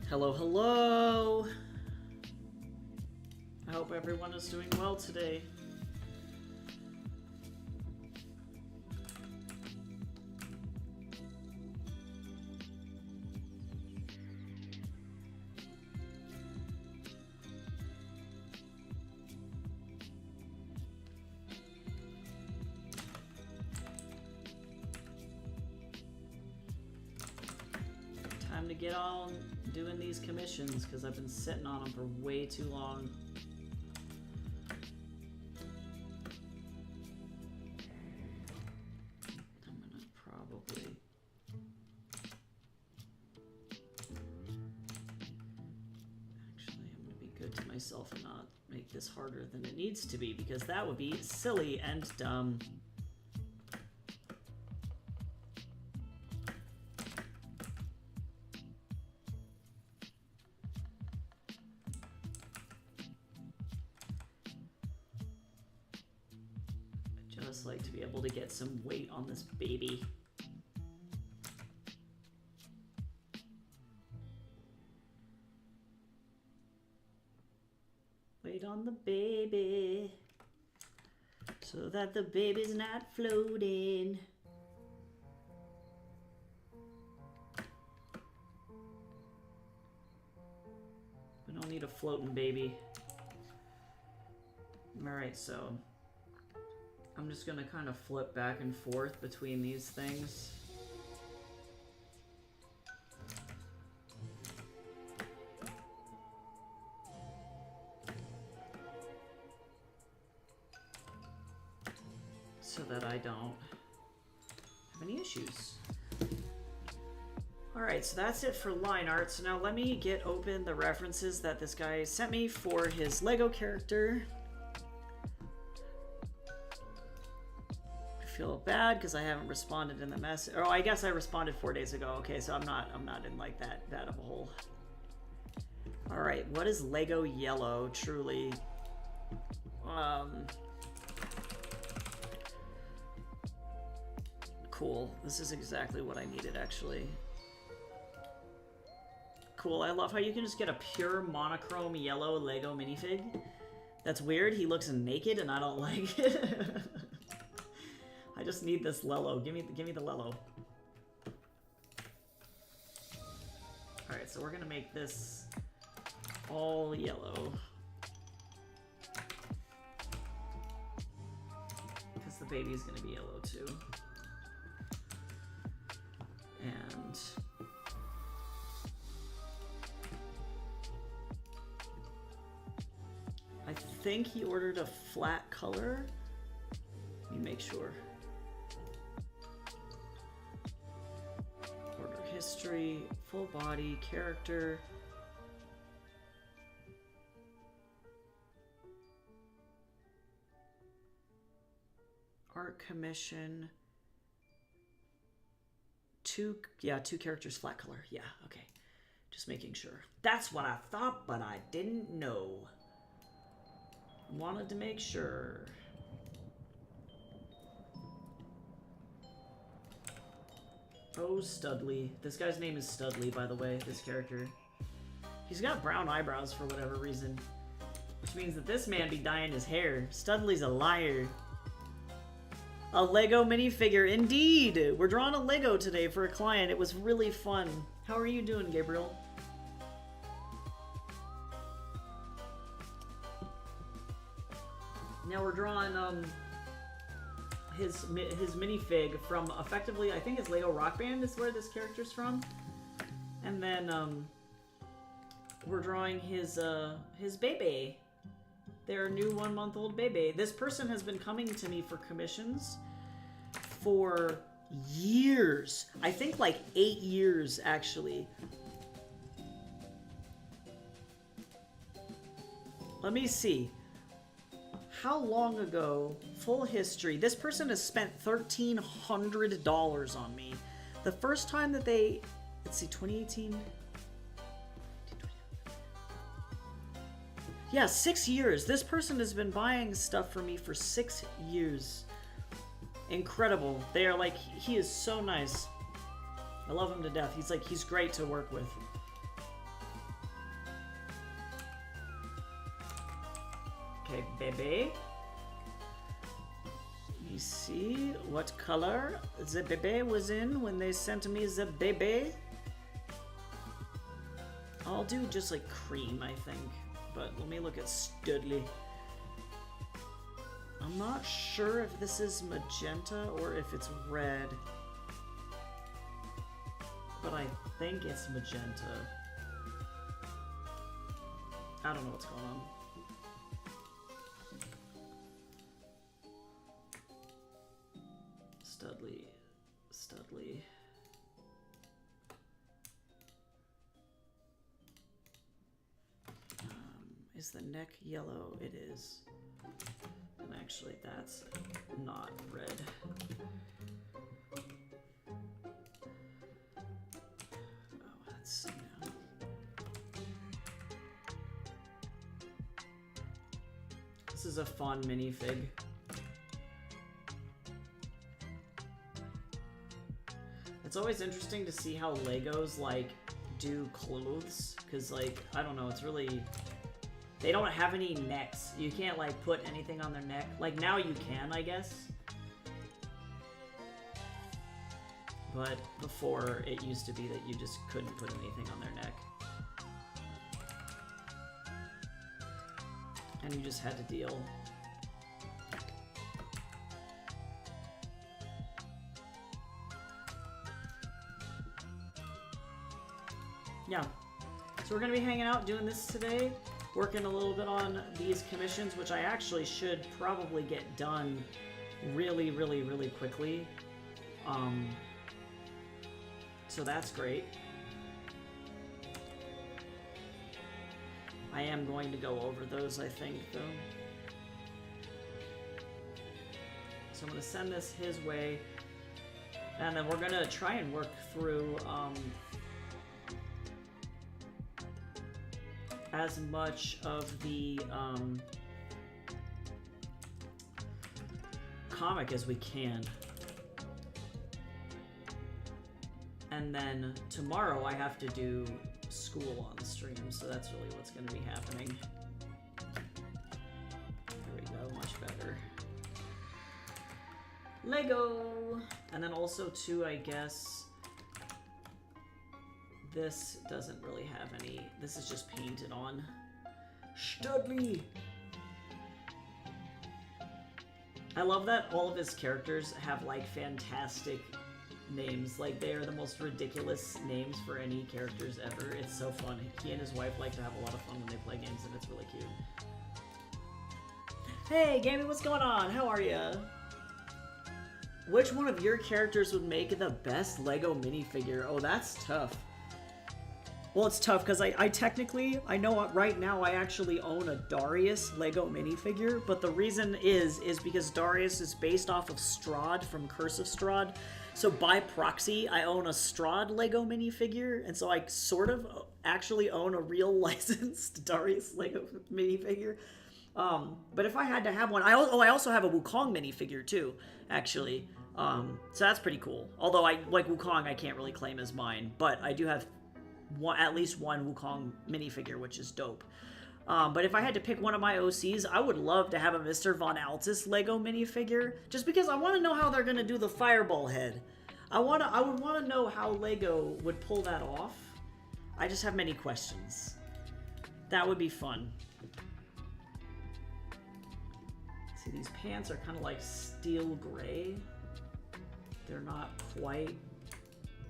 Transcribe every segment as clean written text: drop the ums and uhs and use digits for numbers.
Hello, hello! I hope everyone is doing well today. Time to get on doing these commissions because I've been sitting on them for way too long. I'm gonna probably... Actually, I'm gonna be good to myself and not make this harder than it needs to be because that would be silly and dumb. Like to be able to get some weight on this baby. Weight on the baby so that the baby's not floating. We don't need a floating baby. Alright, so I'm just gonna kind of flip back and forth between these things. So that I don't have any issues. Alright, so that's it for line art. So now let me get open the references that this guy sent me for his Lego character. Feel bad because I haven't responded in the message. Oh, I guess I responded 4 days ago. Okay, so I'm not in like that bad of a hole. All right, what is Lego Yellow? Truly, cool. This is exactly what I needed, actually. Cool. I love how you can just get a pure monochrome yellow Lego minifig. That's weird. He looks naked, and I don't like it. I just need this Lello. Give me the Lello. Alright, so we're gonna make this all yellow. Because the baby's gonna be yellow too. And I think he ordered a flat color. Let me make sure. History, full body, character. Art commission. Two characters, flat color. Yeah, okay. Just making sure. That's what I thought, but I didn't know. Wanted to make sure. Oh, Studley. This guy's name is Studley, by the way, this character. He's got brown eyebrows for whatever reason. Which means that this man be dyeing his hair. Studley's a liar. A Lego minifigure, indeed! We're drawing a Lego today for a client. It was really fun. How are you doing, Gabriel? Now we're drawing, his minifig from effectively, I think it's Lego Rock Band is where this character's from. And then we're drawing his baby. Their new 1-month-old baby. This person has been coming to me for commissions for years. I think like 8 years actually. Let me see. How long ago? Full history. This person has spent $1,300 on me. The first time that they... Let's see, 2018? Yeah, 6 years. This person has been buying stuff for me for 6 years. Incredible. They are like... He is so nice. I love him to death. He's great to work with. Okay, baby. Let me see what color the baby was in when they sent me the baby. I'll do just like cream, I think. But let me look at Studley. I'm not sure if this is magenta or if it's red. But I think it's magenta. I don't know what's going on. Studley. Is the neck yellow? It is. And actually, that's not red. Oh, let's see now. This is a fun minifig. It's always interesting to see how Legos, like, do clothes. Because, like, I don't know, it's really... They don't have any necks. You can't, like, put anything on their neck. Like, now you can, I guess. But before, it used to be that you just couldn't put anything on their neck. And you just had to deal. Yeah. So we're going to be hanging out doing this today. Working a little bit on these commissions, which I actually should probably get done really, really, really quickly. So that's great. I am going to go over those, I think, though. So I'm going to send this his way. And then we're going to try and work through as much of the comic as we can. And then tomorrow I have to do school on the stream, so that's really what's going to be happening. There we go, much better. Lego! And then also too, I guess, this doesn't really have any, this is just painted on. Studley! I love that all of his characters have like fantastic names. Like they are the most ridiculous names for any characters ever. It's so fun. He and his wife like to have a lot of fun when they play games and it's really cute. Hey Gammy, what's going on? How are ya? Which one of your characters would make the best Lego minifigure? Oh, that's tough. Well, it's tough because I technically, I know right now I actually own a Darius Lego minifigure, but the reason is because Darius is based off of Strahd from Curse of Strahd. So by proxy, I own a Strahd Lego minifigure, and so I sort of actually own a real licensed Darius Lego minifigure. But if I had to have one, I also have a Wukong minifigure too, actually. So that's pretty cool. Although I like Wukong, I can't really claim as mine, but I do have at least one Wukong minifigure, which is dope. But if I had to pick one of my OCs, I would love to have a Mr. Von Altus Lego minifigure, just because I want to know how they're going to do the fireball head. I would want to know how Lego would pull that off. I just have many questions. That would be fun. See, these pants are kind of like steel gray. They're not quite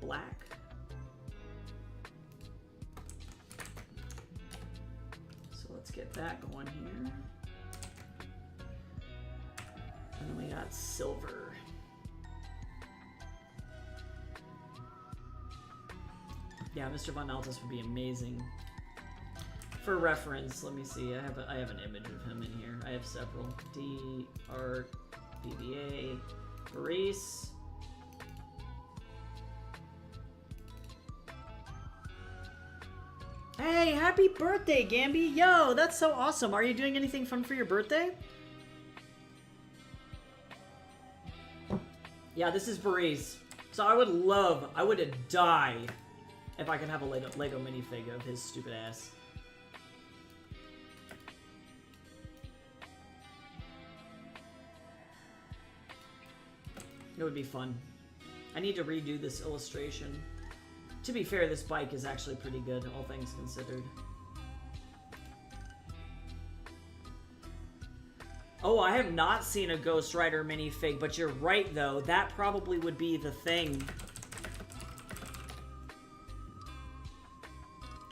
black. Let's get that going here. And then we got silver. Yeah, Mr. Von Altus would be amazing. For reference, let me see. I have an image of him in here. I have several. D, Art, BBA, Maurice. Hey, happy birthday, Gamby! Yo, that's so awesome. Are you doing anything fun for your birthday? Yeah, this is Breeze. So I would die if I could have a Lego minifig of his stupid ass. It would be fun. I need to redo this illustration. To be fair, this bike is actually pretty good, all things considered. Oh, I have not seen a Ghost Rider minifig, but you're right, though. That probably would be the thing.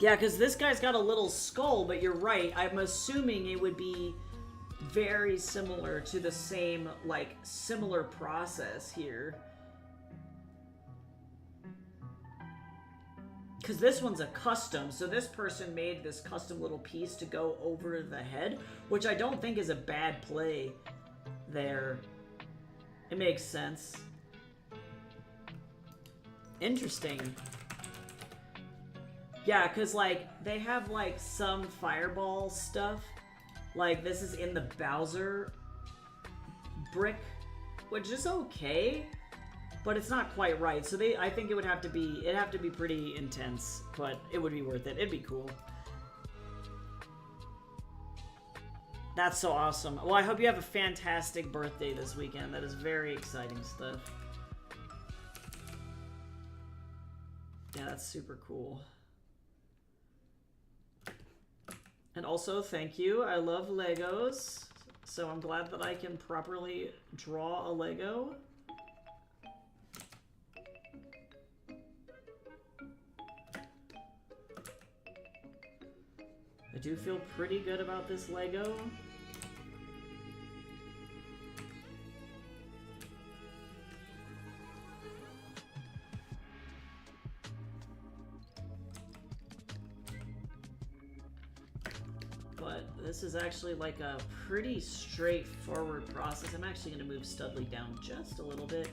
Yeah, because this guy's got a little skull, but you're right. I'm assuming it would be very similar to the same, like, similar process here. Because this one's a custom, so this person made this custom little piece to go over the head, which I don't think is a bad play there. It makes sense. Interesting. Yeah, because, like, they have, like, some Fireball stuff. Like, this is in the Bowser brick, which is okay. But it's not quite right, so I think it'd have to be pretty intense, but it would be worth it. It'd be cool. That's so awesome. Well, I hope you have a fantastic birthday this weekend. That is very exciting stuff. Yeah, that's super cool. And also, thank you. I love Legos, so I'm glad that I can properly draw a Lego. I do feel pretty good about this Lego. But this is actually like a pretty straightforward process. I'm actually going to move Studley down just a little bit.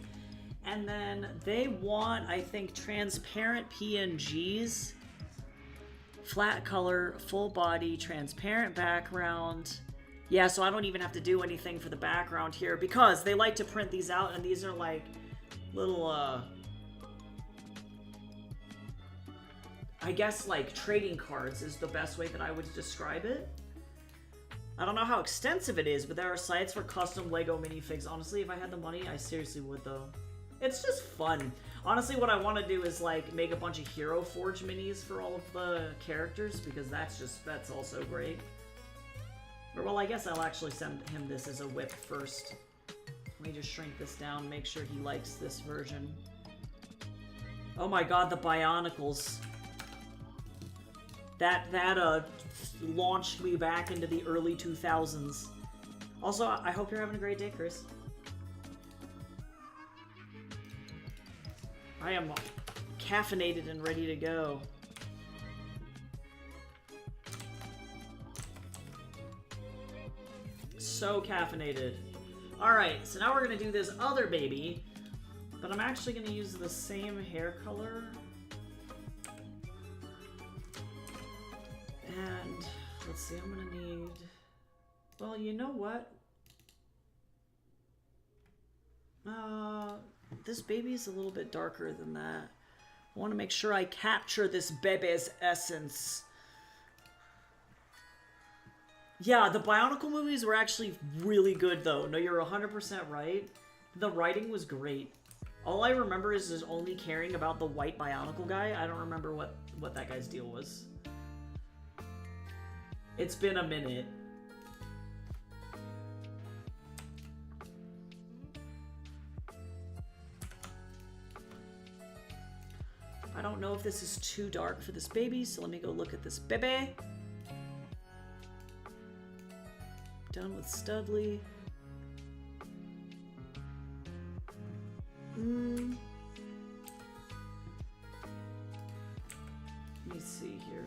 And then they want, I think, transparent PNGs. Flat color, full body, transparent background. Yeah, so I don't even have to do anything for the background here because they like to print these out, and these are like little, I guess like trading cards is the best way that I would describe it. I don't know how extensive it is, but there are sites for custom Lego minifigs. Honestly, if I had the money, I seriously would though. It's just fun. Honestly, what I want to do is like make a bunch of Hero Forge minis for all of the characters because that's also great. Or well, I guess I'll actually send him this as a whip first. Let me just shrink this down, make sure he likes this version. Oh my god, the Bionicles. That launched me back into the early 2000s. Also, I hope you're having a great day, Chris. I am caffeinated and ready to go. So caffeinated. Alright, so now we're going to do this other baby, but I'm actually going to use the same hair color. And let's see, I'm going to need... Well, you know what? This baby's a little bit darker than that. I want to make sure I capture this bebe's essence. Yeah, the Bionicle movies were actually really good, though. No, you're 100% right. The writing was great. All I remember is just only caring about the white Bionicle guy. I don't remember what that guy's deal was. It's been a minute. I don't know if this is too dark for this baby, so let me go look at this baby. Done with Studley. Let me see here.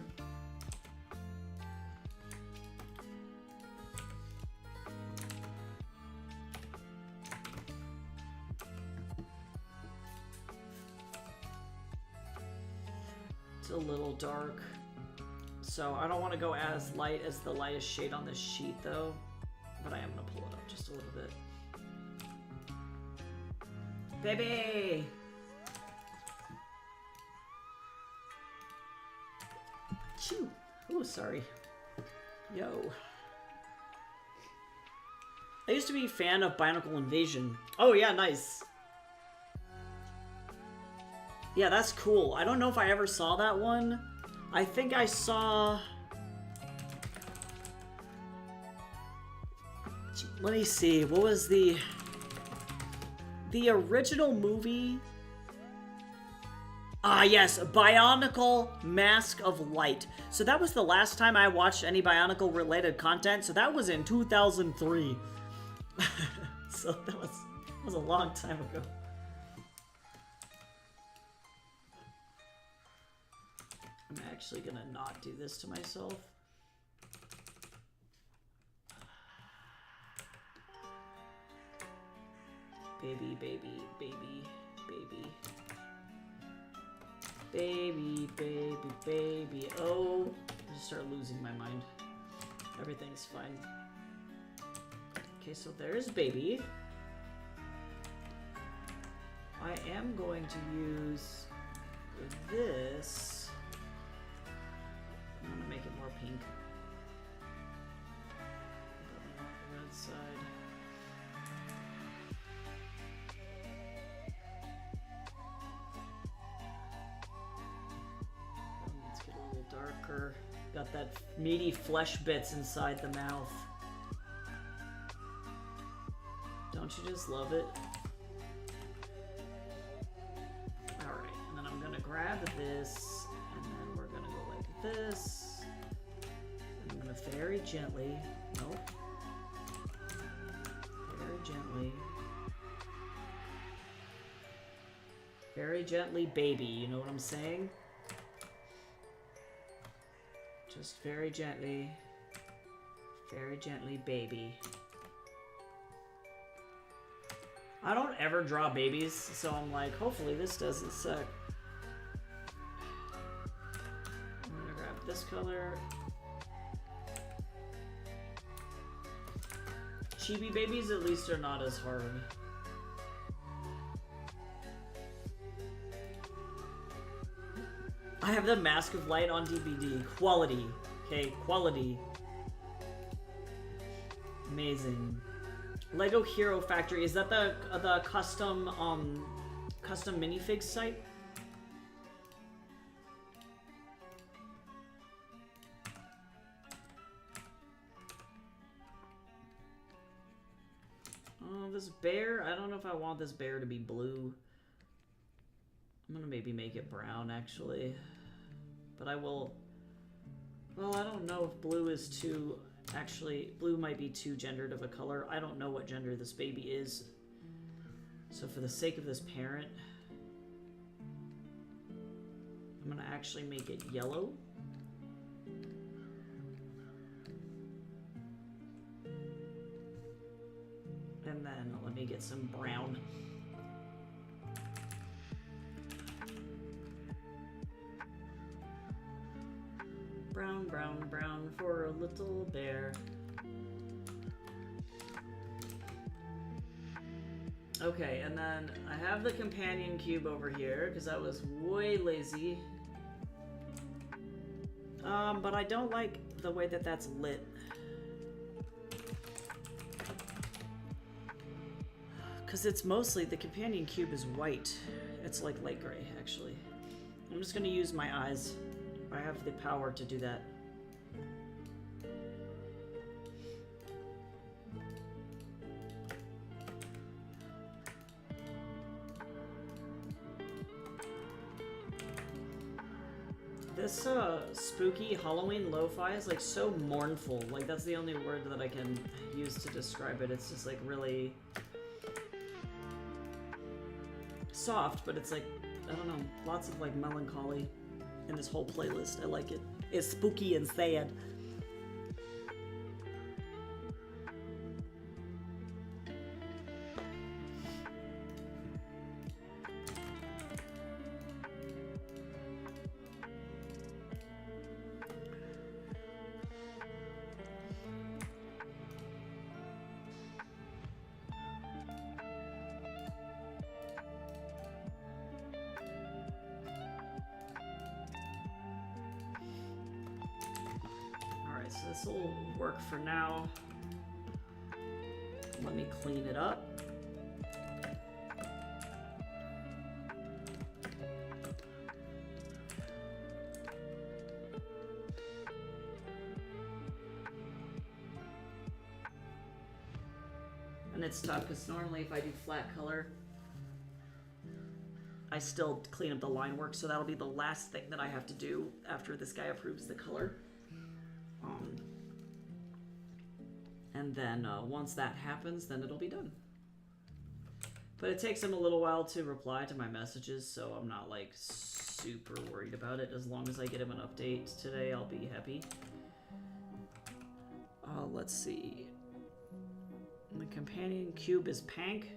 It's a little dark. So I don't want to go as light as the lightest shade on this sheet though. But I am going to pull it up just a little bit. Baby! Chew! Ooh, sorry. Yo. I used to be a fan of Bionicle Invasion. Oh yeah, nice. Yeah, that's cool. I don't know if I ever saw that one. I think I saw... Let me see. What was the original movie? Ah, yes, Bionicle Mask of Light. So that was the last time I watched any Bionicle-related content. So that was in 2003. So that was a long time ago. I'm actually gonna not do this to myself. Baby, baby, baby, baby. Baby, baby, baby. Oh, I just started losing my mind. Everything's fine. Okay, so there's baby. I am going to use this. I'm gonna make it more pink. But not the red side. Let's get a little darker. Got that meaty flesh bits inside the mouth. Don't you just love it? Alright, and then I'm gonna grab this, and then we're gonna go like this. And I'm gonna very gently, nope. Very gently baby, you know what I'm saying? Just very gently baby. I don't ever draw babies, so I'm like, hopefully this doesn't suck. I'm gonna grab this color. Chibi babies at least are not as hard. I have the Mask of Light on DVD. Quality. Okay, quality. Amazing. Lego Hero Factory. Is that the custom custom minifig site? Oh, this bear. I don't know if I want this bear to be blue. I'm gonna maybe make it brown actually. But I will. Well, I don't know if blue is too. Actually, blue might be too gendered of a color. I don't know what gender this baby is. So for the sake of this parent, I'm gonna actually make it yellow. And then let me get some brown. Brown, brown, brown for a little bear. Okay, and then I have the companion cube over here because I was way lazy. But I don't like the way that that's lit. Because it's mostly, the companion cube is white. It's like light gray, actually. I'm just gonna use my eyes. I have the power to do that. This spooky Halloween lo-fi is like so mournful. Like that's the only word that I can use to describe it. It's just like really soft, but it's like, I don't know, lots of like melancholy in this whole playlist. I like it. It's spooky and sad. So this will work for now. Let me clean it up. And it's tough because normally if I do flat color, I still clean up the line work, so that'll be the last thing that I have to do after this guy approves the color. And then once that happens, then it'll be done. But it takes him a little while to reply to my messages, so I'm not like super worried about it. As long as I get him an update today, I'll be happy. Let's see. The companion cube is Pank.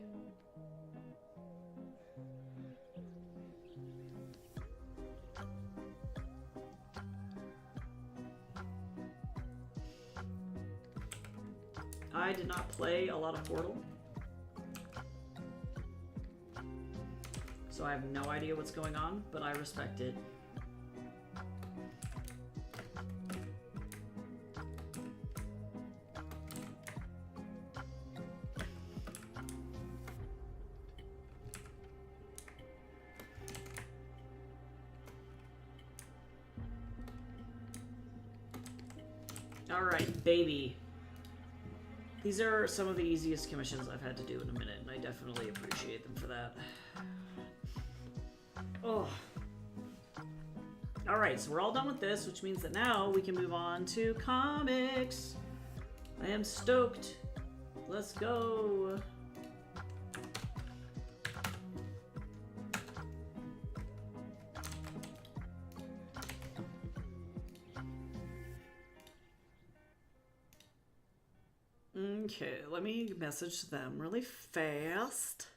I did not play a lot of Portal, so I have no idea what's going on, but I respect it. All right, baby. These are some of the easiest commissions I've had to do in a minute, and I definitely appreciate them for that. Oh. Alright, so we're all done with this, which means that now we can move on to comics. I am stoked. Let's go. Okay, let me message them really fast.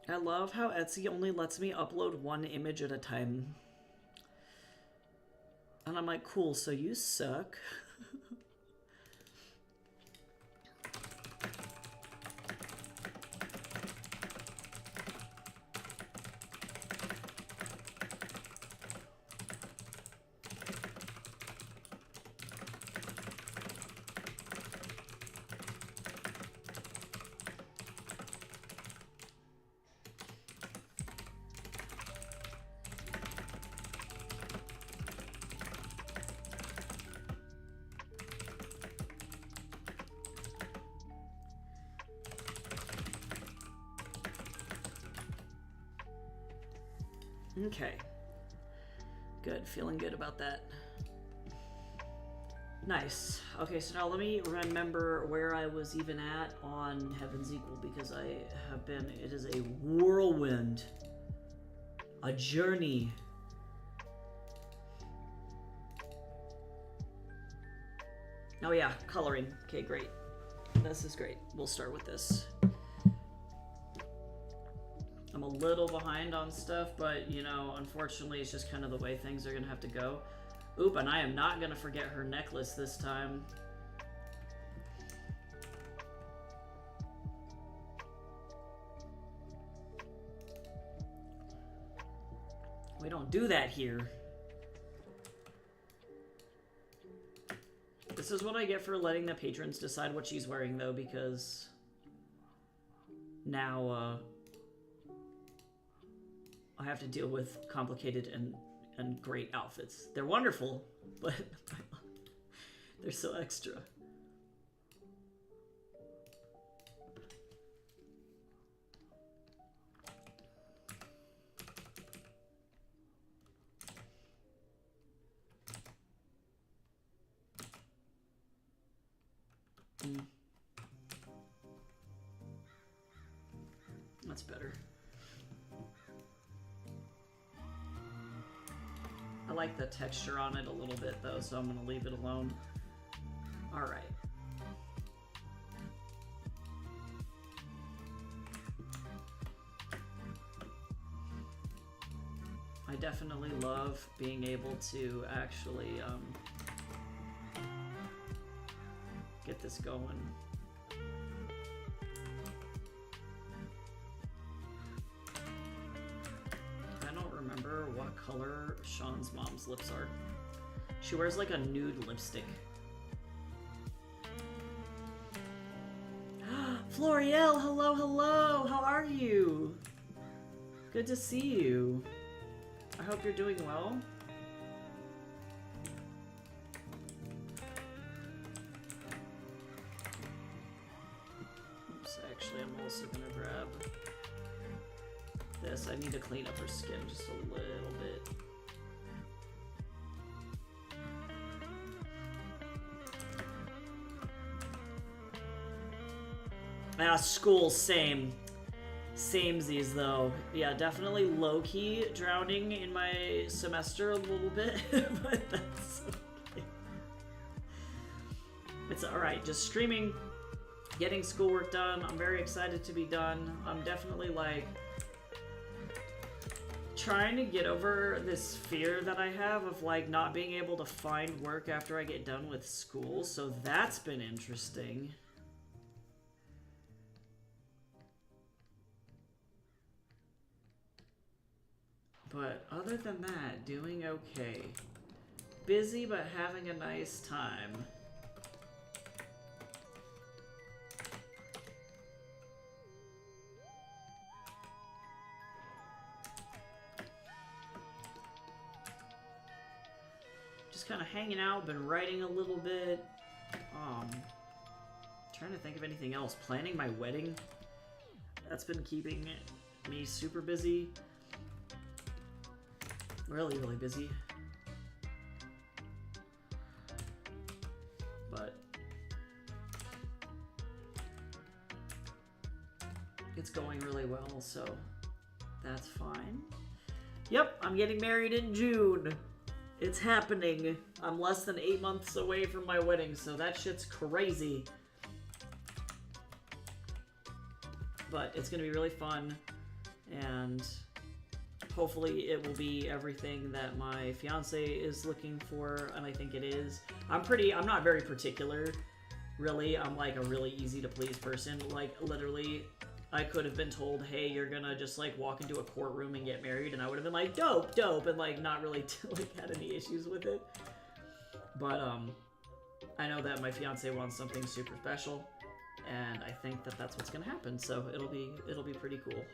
I love how Etsy only lets me upload one image at a time. And I'm like, cool, so you suck. Okay. Good. Feeling good about that. Nice. Okay, so now let me remember where I was even at on Heaven's Equal, because I have been... It is a whirlwind. A journey. Oh yeah, coloring. Okay, great. This is great. We'll start with this. I'm a little behind on stuff, but, you know, unfortunately, it's just kind of the way things are going to have to go. Oop, and I am not going to forget her necklace this time. We don't do that here. This is what I get for letting the patrons decide what she's wearing, though, because now, I have to deal with complicated and great outfits. They're wonderful, but they're so extra. That's better. I like the texture on it a little bit though, so I'm gonna leave it alone. All right. I definitely love being able to actually get this going. What color Sean's mom's lips are. She wears like a nude lipstick. Floriel, hello, hello. How are you? Good to see you. I hope you're doing well. Oops, actually, I'm also gonna grab this. I need to clean up her skin just a little bit. Ah, school, same. Samesies, though. Yeah, definitely low-key drowning in my semester a little bit, but that's okay. It's alright, just streaming, getting schoolwork done. I'm very excited to be done. I'm definitely, like, trying to get over this fear that I have of, like, not being able to find work after I get done with school, so that's been interesting. But other than that, doing okay. Busy, but having a nice time. Just kind of hanging out, been writing a little bit. Trying to think of anything else. Planning my wedding. That's been keeping me super busy. Really, really busy. But it's going really well, so that's fine. Yep, I'm getting married in June. It's happening. I'm less than 8 months away from my wedding, so that shit's crazy. But it's gonna be really fun, and hopefully it will be everything that my fiance is looking for, and I think it is. I'm not very particular, really. I'm like a really easy to please person. Like, literally, I could have been told, hey, you're gonna just like walk into a courtroom and get married, and I would have been like, dope, dope, and like not really like had any issues with it. But I know that my fiance wants something super special, and I think that that's what's gonna happen, so it'll be pretty cool.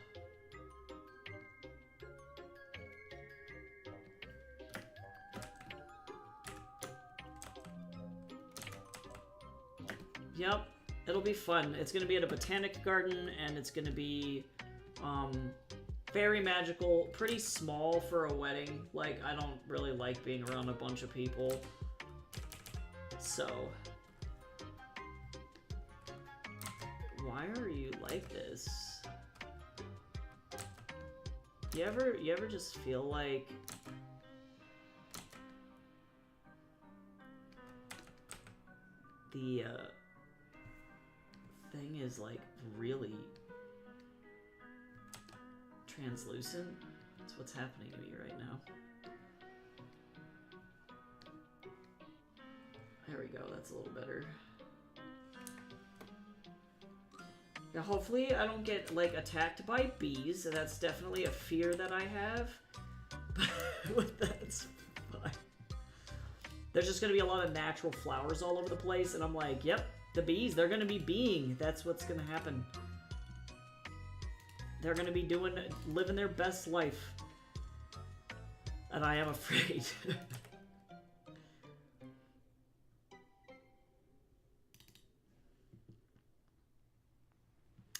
Yep, it'll be fun. It's gonna be at a botanic garden, and it's gonna be very magical, pretty small for a wedding. Like, I don't really like being around a bunch of people, so why are you like this? You ever just feel like the thing is like really translucent? That's what's happening to me right now. There we go, that's a little better. Yeah, hopefully I don't get like attacked by bees. That's definitely a fear that I have. But that's fine. There's just gonna be a lot of natural flowers all over the place, and I'm like, yep, the bees, they're gonna be being. That's what's gonna happen. They're gonna be living their best life. And I am afraid.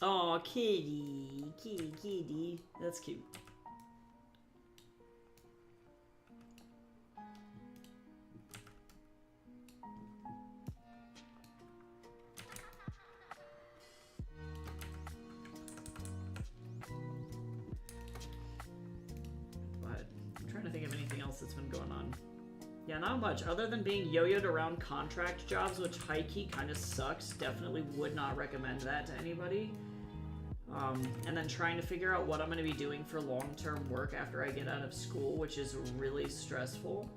Aw, kitty. Kitty, kitty. That's cute. But I'm trying to think of anything else that's been going on. Yeah, not much. Other than being yo-yoed around contract jobs, which high-key kind of sucks. Definitely would not recommend that to anybody. And then trying to figure out what I'm going to be doing for long-term work after I get out of school, which is really stressful.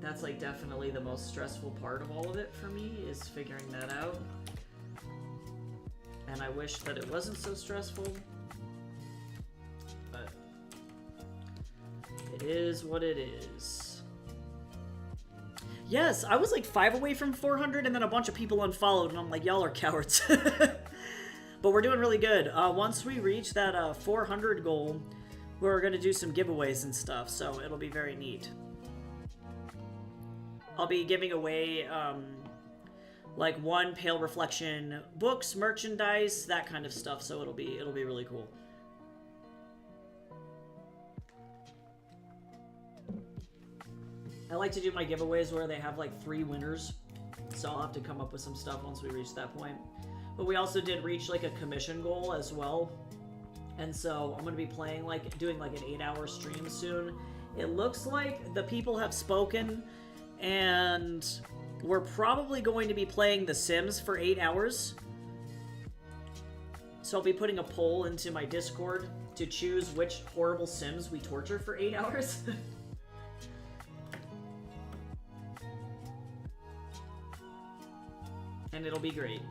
That's like definitely the most stressful part of all of it for me, is figuring that out. And I wish that it wasn't so stressful, but it is what it is. Yes, I was like 5 away from 400, and then a bunch of people unfollowed, and I'm like, y'all are cowards. But we're doing really good. Once we reach that 400 goal, we're going to do some giveaways and stuff, so it'll be very neat. I'll be giving away like 1 Pale Reflection books, merchandise, that kind of stuff, so it'll be really cool. I like to do my giveaways where they have like 3 winners, so I'll have to come up with some stuff once we reach that point. But we also did reach like a commission goal as well, and so I'm going to be playing like doing like an 8-hour stream soon. It looks like the people have spoken, and we're probably going to be playing The Sims for 8 hours. So I'll be putting a poll into my Discord to choose which horrible Sims we torture for 8 hours. And it'll be great.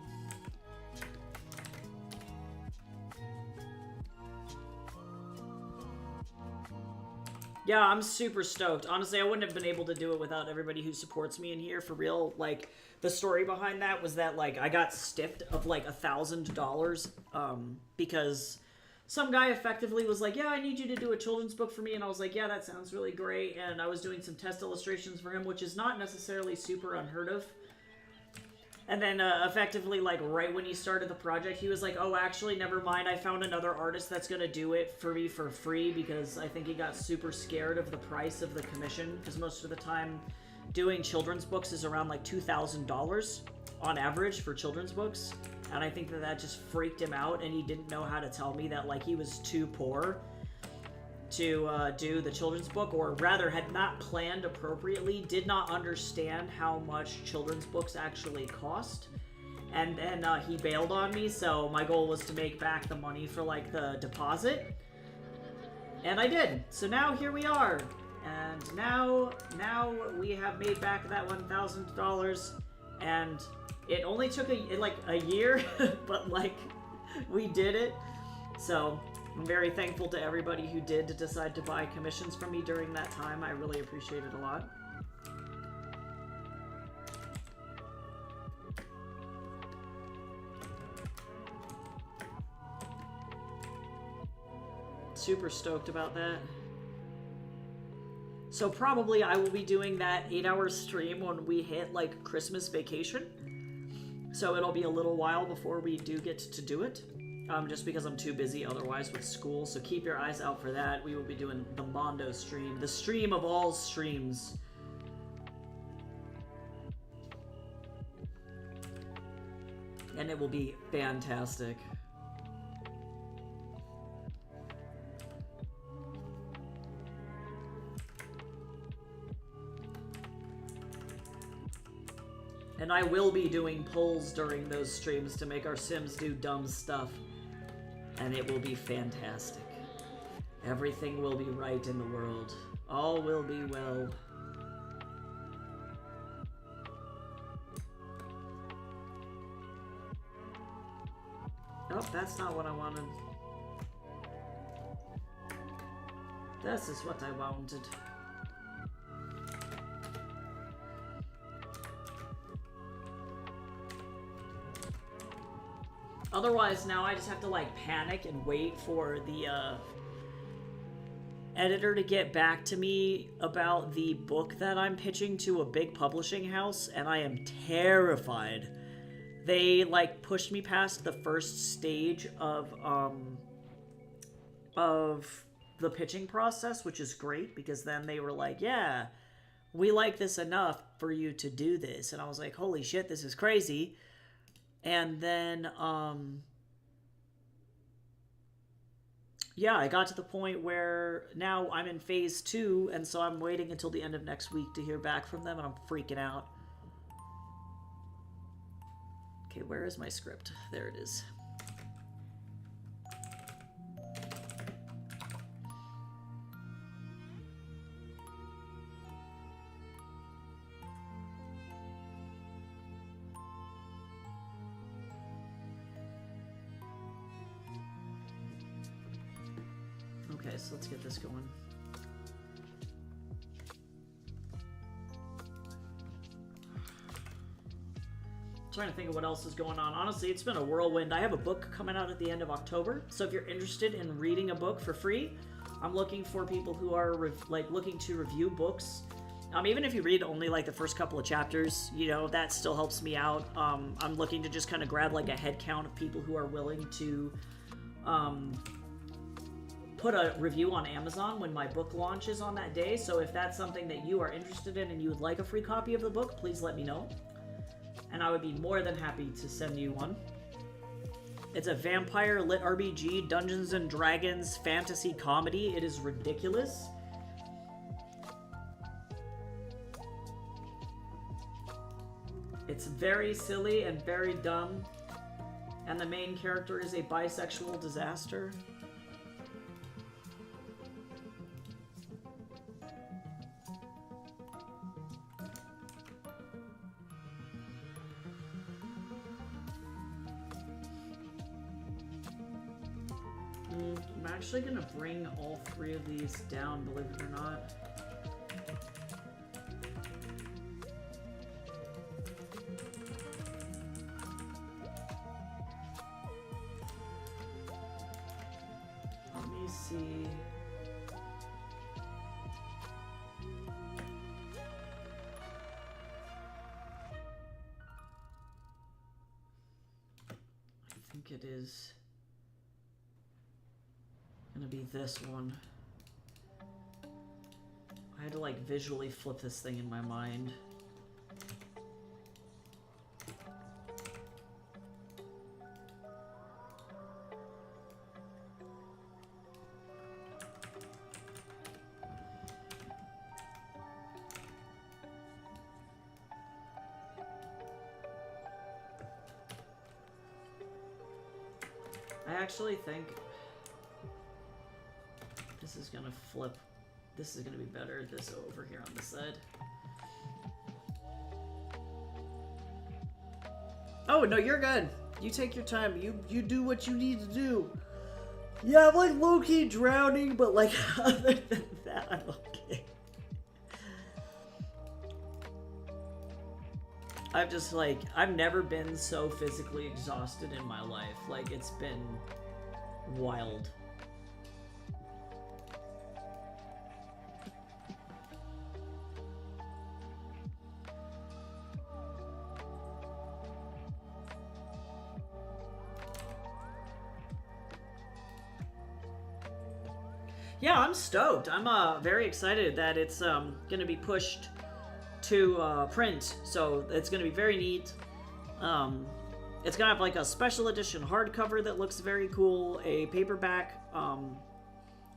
Yeah, I'm super stoked. Honestly, I wouldn't have been able to do it without everybody who supports me in here, for real. Like, the story behind that was that, like, I got stiffed of, like, $1,000, because some guy effectively was like, yeah, I need you to do a children's book for me, and I was like, yeah, that sounds really great, and I was doing some test illustrations for him, which is not necessarily super unheard of. And then, effectively, like, right when he started the project, he was like, oh, actually, never mind, I found another artist that's gonna do it for me for free, because I think he got super scared of the price of the commission, because most of the time, doing children's books is around, like, $2,000 on average for children's books, and I think that that just freaked him out, and he didn't know how to tell me that, like, he was too poor to do the children's book, or rather had not planned appropriately, did not understand how much children's books actually cost, and then he bailed on me. So my goal was to make back the money for like the deposit, and I did. So now here we are, and now we have made back that $1,000, and it only took a year, but like we did it. So I'm very thankful to everybody who did decide to buy commissions from me during that time. I really appreciate it a lot. Super stoked about that. So probably I will be doing that 8-hour stream when we hit like Christmas vacation. So it'll be a little while before we do get to do it. Just because I'm too busy otherwise with school, so keep your eyes out for that. We will be doing the Mondo stream, the stream of all streams. And it will be fantastic. And I will be doing polls during those streams to make our Sims do dumb stuff. And it will be fantastic. Everything will be right in the world. All will be well. Oh, that's not what I wanted. This is what I wanted. Otherwise, now I just have to, like, panic and wait for the, editor to get back to me about the book that I'm pitching to a big publishing house, and I am terrified. They, like, pushed me past the first stage of the pitching process, which is great, because then they were like, yeah, we like this enough for you to do this. And I was like, holy shit, this is crazy. And then, yeah, I got to the point where now I'm in phase 2, and so I'm waiting until the end of next week to hear back from them, and I'm freaking out. Okay, where is my script? There it is. Okay, so let's get this going. Trying to think of what else is going on. Honestly, it's been a whirlwind. I have a book coming out at the end of October, so if you're interested in reading a book for free, I'm looking for people who are looking to review books. Even if you read only like the first couple of chapters, you know, that still helps me out. I'm looking to just kind of grab like a head count of people who are willing to put a review on Amazon when my book launches on that day. So if that's something that you are interested in and you would like a free copy of the book, please let me know. And I would be more than happy to send you one. It's a vampire lit RPG, Dungeons and Dragons fantasy comedy. It is ridiculous. It's very silly and very dumb. And the main character is a bisexual disaster. I'm actually gonna bring all 3 of these down, believe it or not. Let me see. I think it is gonna be this one. I had to like visually flip this thing in my mind. I actually think this is gonna flip. This is gonna be better. This over here on the side. Oh no, you're good. You take your time. You do what you need to do. Yeah, I'm like low-key drowning, but like other than that, I'm okay. I've never been so physically exhausted in my life. Like, it's been wild. Yeah, I'm stoked. I'm very excited that it's going to be pushed to print, so it's going to be very neat. It's going to have like a special edition hardcover that looks very cool, a paperback. I'm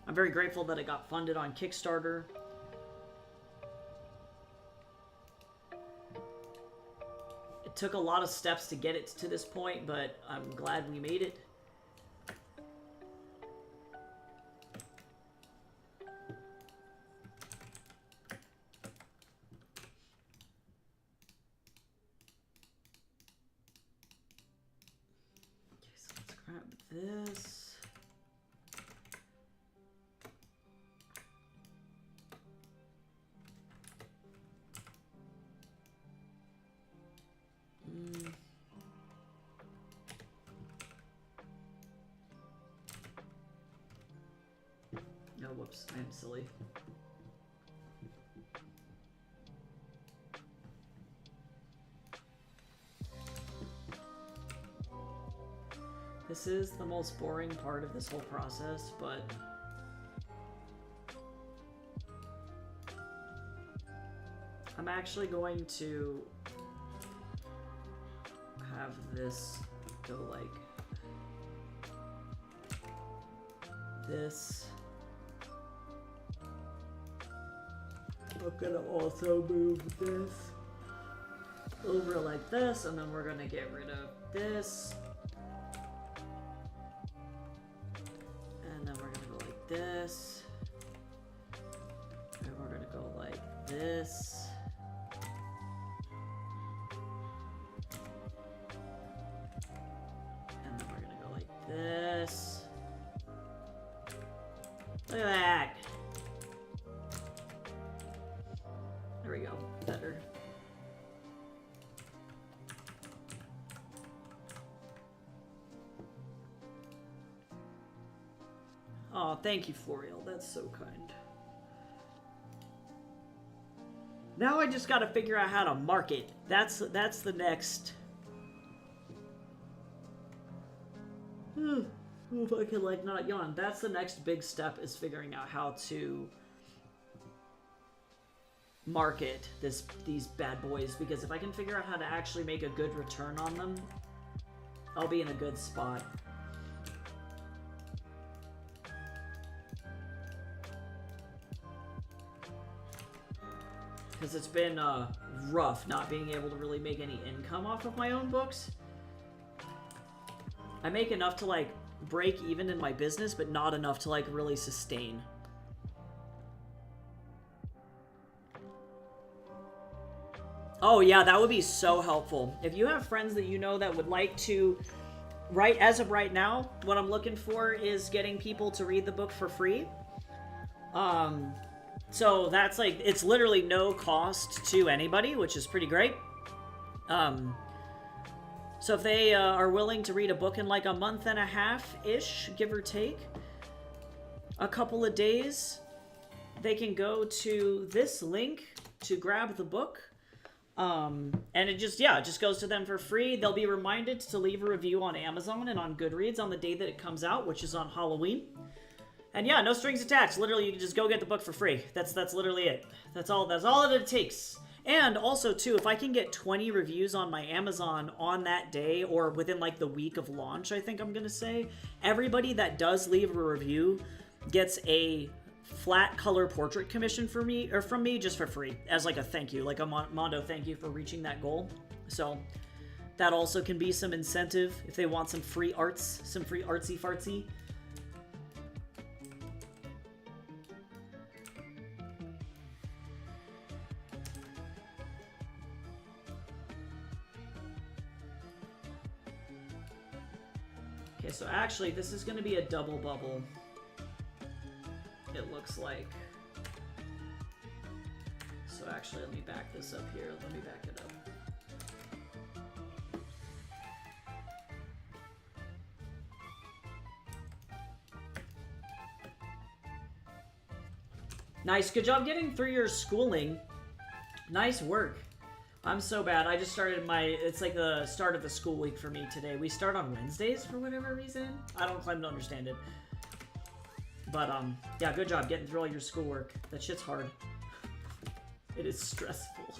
very grateful that it got funded on Kickstarter. It took a lot of steps to get it to this point, but I'm glad we made it. This. No, whoops, I am silly. This is the most boring part of this whole process, but I'm actually going to have this go like this. I'm gonna also move this over like this, and then we're gonna get rid of this. This, and we're gonna go like this, and then we're gonna go like this. Look at that. There we go. Better. Oh, thank you, Florial. That's so kind. Now I just gotta figure out how to market. That's the next. If I could like not yawn. That's the next big step, is figuring out how to market these bad boys, because if I can figure out how to actually make a good return on them, I'll be in a good spot. Because it's been rough not being able to really make any income off of my own books. I make enough to like break even in my business, but not enough to like really sustain. Oh yeah, that would be so helpful. If you have friends that you know that would like to, as of right now, what I'm looking for is getting people to read the book for free. So that's like, it's literally no cost to anybody, which is pretty great. So if they are willing to read a book in like a month and a half-ish, give or take, a couple of days, they can go to this link to grab the book. And it just goes to them for free. They'll be reminded to leave a review on Amazon and on Goodreads on the day that it comes out, which is on Halloween. And yeah, no strings attached. Literally, you can just go get the book for free. That's literally it. That's all that it takes. And also, too, if I can get 20 reviews on my Amazon on that day, or within, like, the week of launch, I think I'm going to say, everybody that does leave a review gets a flat color portrait commission from me just for free, as, like, a thank you. Like, a Mondo thank you for reaching that goal. So, that also can be some incentive if they want some free arts, some free artsy-fartsy. Okay, so actually, this is going to be a double bubble, it looks like. So actually, let me back this up here. Let me back it up. Nice, good job getting through your schooling. Nice work. I'm so bad. I just started it's like the start of the school week for me today. We start on Wednesdays for whatever reason. I don't claim to understand it. But, yeah, good job getting through all your schoolwork. That shit's hard. It is stressful.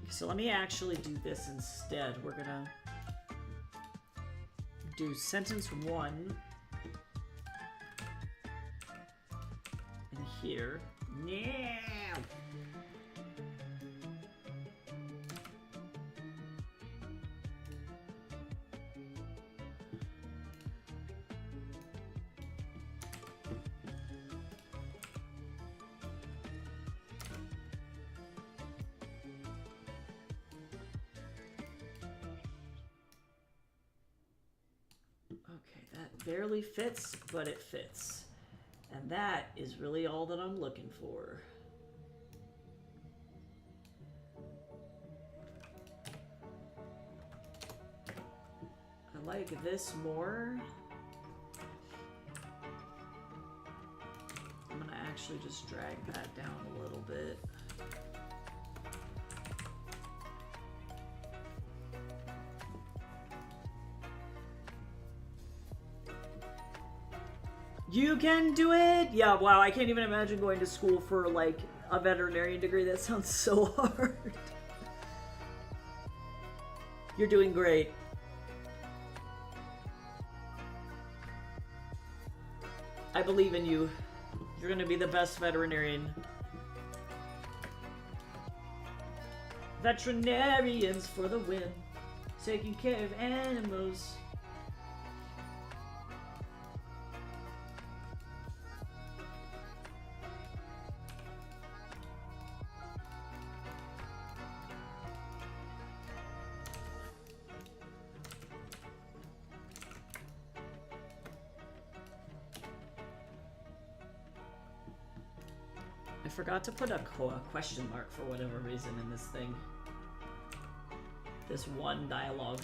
So let me actually do this instead. We're gonna do sentence 1 in here. Yeah. Barely fits, but it fits. And that is really all that I'm looking for. I like this more. I'm gonna actually just drag that down a little bit. You can do it! Yeah, wow, I can't even imagine going to school for, like, a veterinarian degree. That sounds so hard. You're doing great. I believe in you. You're gonna be the best veterinarian. Veterinarians for the win. Taking care of animals. I forgot to put a question mark for whatever reason in this thing. This one dialogue.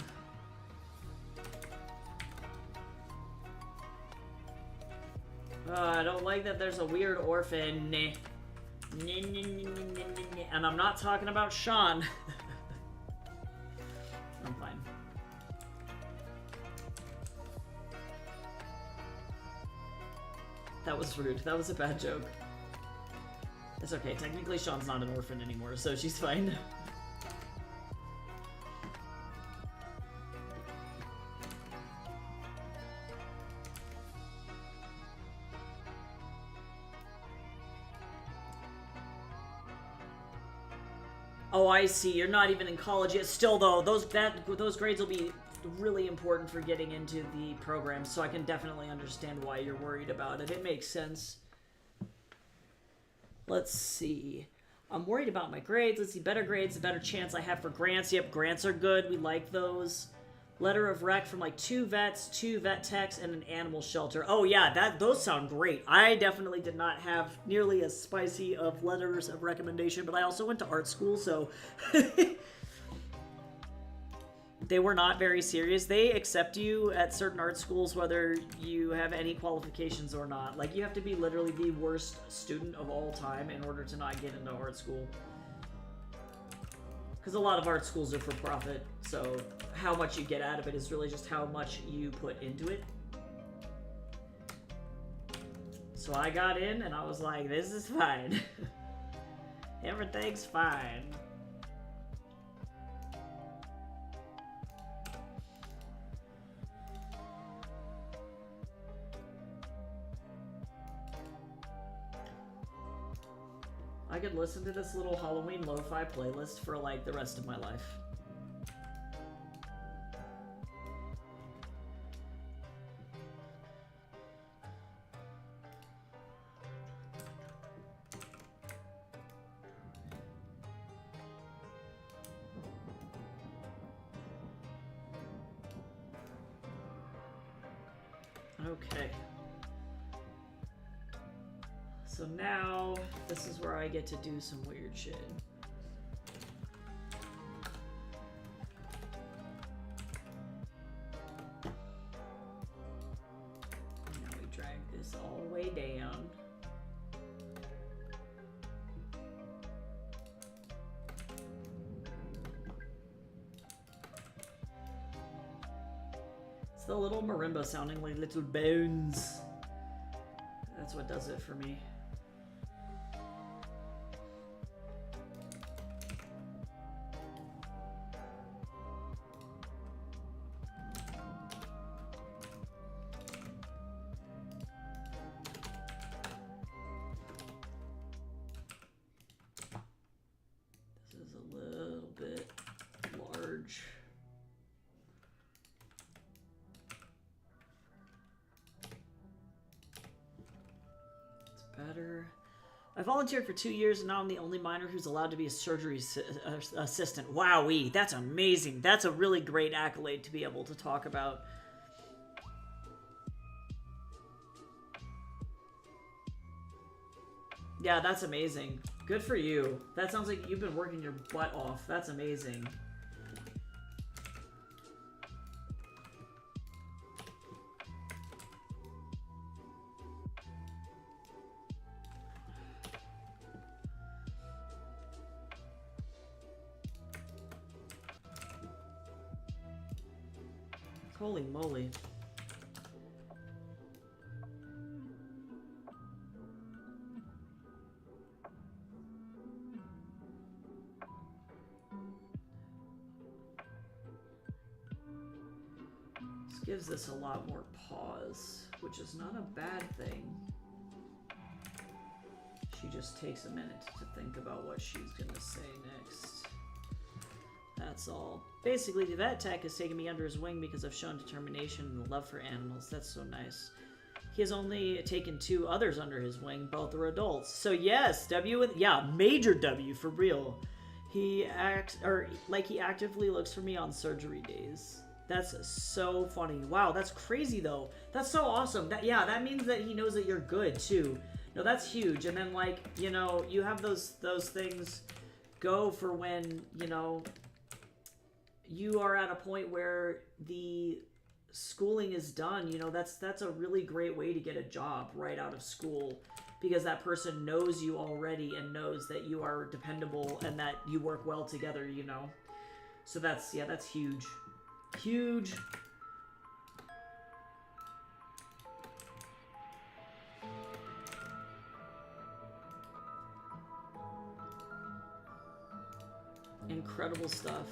I don't like that there's a weird orphan. And I'm not talking about Sean. I'm fine. That was rude. That was a bad joke. It's okay. Technically, Sean's not an orphan anymore, so she's fine. Oh, I see. You're not even in college yet. Still, though, those grades will be really important for getting into the program, so I can definitely understand why you're worried about it. It makes sense. Let's see. I'm worried about my grades. Let's see. Better grades, the better chance I have for grants. Yep, grants are good. We like those. Letter of rec from like 2 vets, 2 vet techs, and an animal shelter. Oh yeah, those sound great. I definitely did not have nearly as spicy of letters of recommendation, but I also went to art school, so they were not very serious. They accept you at certain art schools whether you have any qualifications or not. Like, you have to be literally the worst student of all time in order to not get into art school. Because a lot of art schools are for profit, so how much you get out of it is really just how much you put into it. So I got in and I was like, this is fine. Everything's fine. I could listen to this little Halloween lo-fi playlist for like the rest of my life. Okay. So now, this is where I get to do some weird shit. Now we drag this all the way down. It's the little marimba sounding like little bones. That's what does it for me. I volunteered for 2 years, and now I'm the only minor who's allowed to be a surgery assistant. Wowee, that's amazing. That's a really great accolade to be able to talk about. Yeah, that's amazing. Good for you. That sounds like you've been working your butt off. That's amazing. Holy moly. This gives this a lot more pause, which is not a bad thing. She just takes a minute to think about what she's gonna say next. That's all. Basically, the vet tech has taken me under his wing because I've shown determination and love for animals. That's so nice. He has only taken 2 others under his wing. Both are adults. So yes, major W for real. He actively looks for me on surgery days. That's so funny. Wow, that's crazy though. That's so awesome. That means that he knows that you're good too. No, that's huge. And then, like, you know, you have those things go for when, you know, you are at a point where the schooling is done, you know, that's a really great way to get a job right out of school, because that person knows you already and knows that you are dependable and that you work well together, you know. So that's, yeah, that's huge. Huge. Incredible stuff.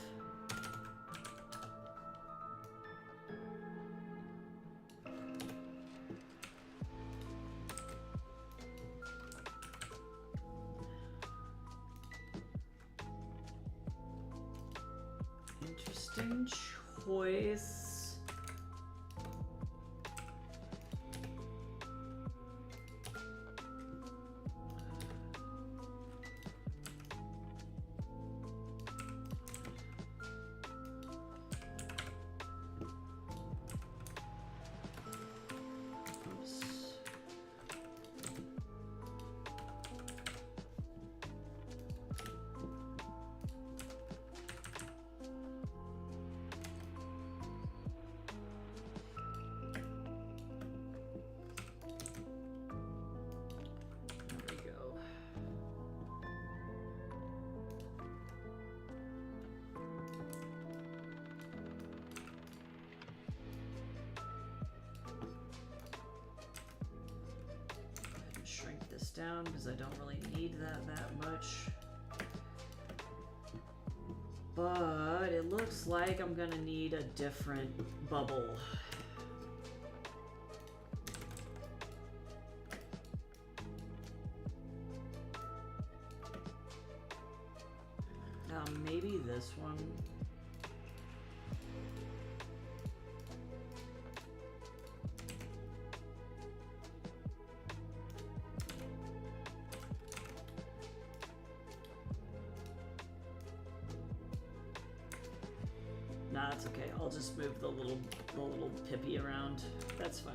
Interesting choice. Shrink this down because I don't really need that much. But it looks like I'm gonna need a different bubble. Maybe this one. Nah, that's okay. I'll just move the little pippy around. That's fine.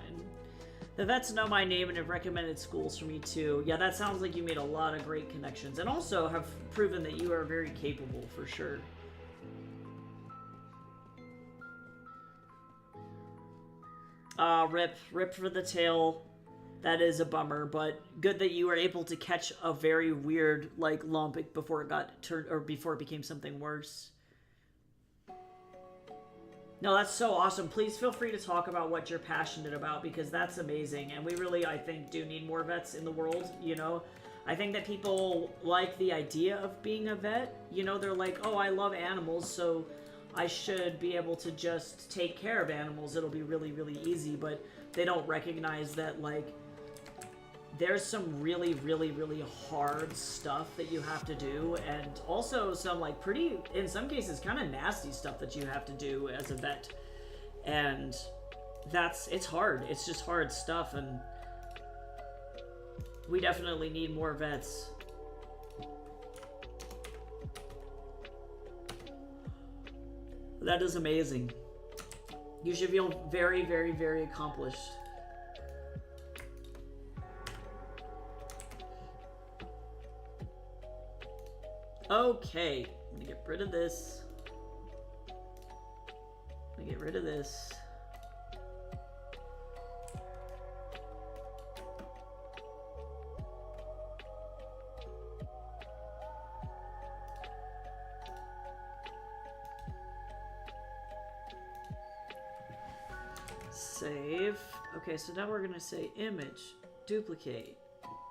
The vets know my name and have recommended schools for me too. Yeah, that sounds like you made a lot of great connections and also have proven that you are very capable for sure. Rip for the tail. That is a bummer, but good that you were able to catch a very weird like lump before it got turned or before it became something worse. No, that's so awesome. Please feel free to talk about what you're passionate about because that's amazing. And we really, I think, do need more vets in the world, you know? I think that people like the idea of being a vet. You know, they're like, oh, I love animals, so I should be able to just take care of animals. It'll be really, really easy. But they don't recognize that, like, there's some really, really, really hard stuff that you have to do, and also some, like, pretty, in some cases, kind of nasty stuff that you have to do as a vet. And it's hard. It's just hard stuff, and we definitely need more vets. That is amazing. You should feel very, very, very accomplished. Okay, I'm gonna get rid of this. I'm gonna get rid of this. Save. Okay, so now we're gonna say image, duplicate.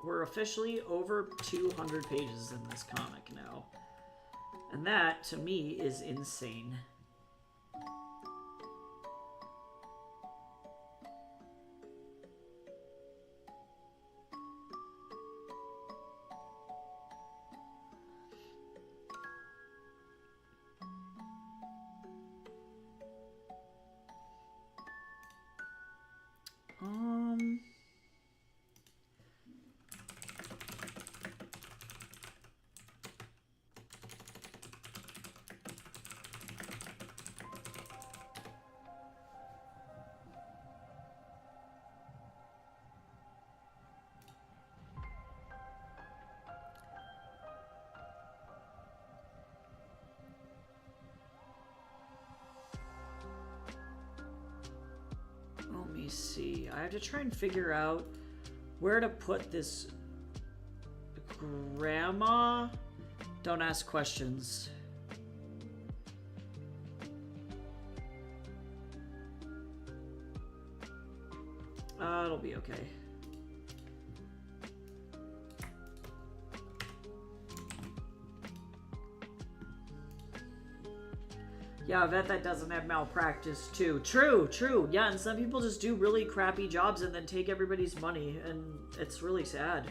We're officially over 200 pages in this comic now. And that, to me, is insane. me see. I have to try and figure out where to put this. Grandma? Don't ask questions. It'll be okay. Yeah, I bet that doesn't have malpractice too. True, true. Yeah, and some people just do really crappy jobs and then take everybody's money, and it's really sad.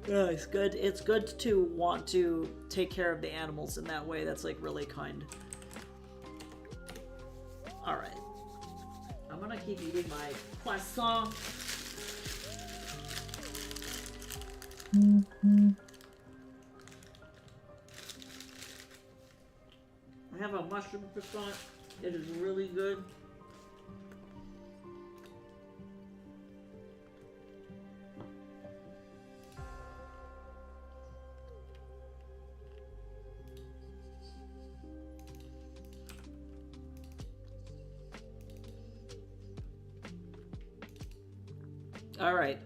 Yeah, it's good. It's good to want to take care of the animals in that way. That's like really kind. All right. I'm gonna keep eating my croissant. I have a mushroom croissant. It is really good. All right.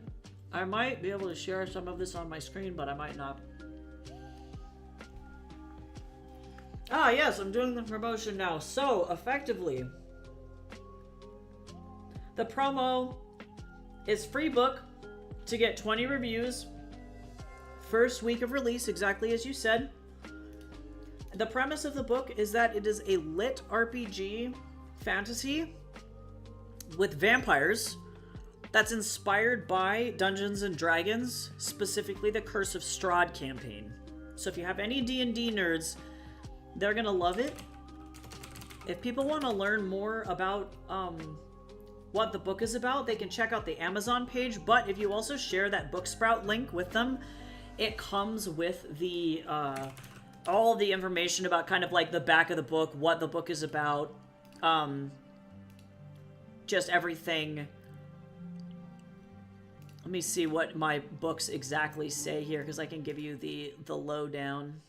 I might be able to share some of this on my screen, but I might not. Ah, yes, I'm doing the promotion now. So, effectively, the promo is free book to get 20 reviews. First week of release, exactly as you said. The premise of the book is that it is a lit RPG fantasy with vampires that's inspired by Dungeons and Dragons, specifically the Curse of Strahd campaign. So if you have any D&D nerds, they're gonna love it. If people want to learn more about what the book is about, they can check out the Amazon page. But if you also share that Booksprout link with them, it comes with the all the information about kind of like the back of the book, what the book is about, just everything. Let me see what my books exactly say here, because I can give you the lowdown.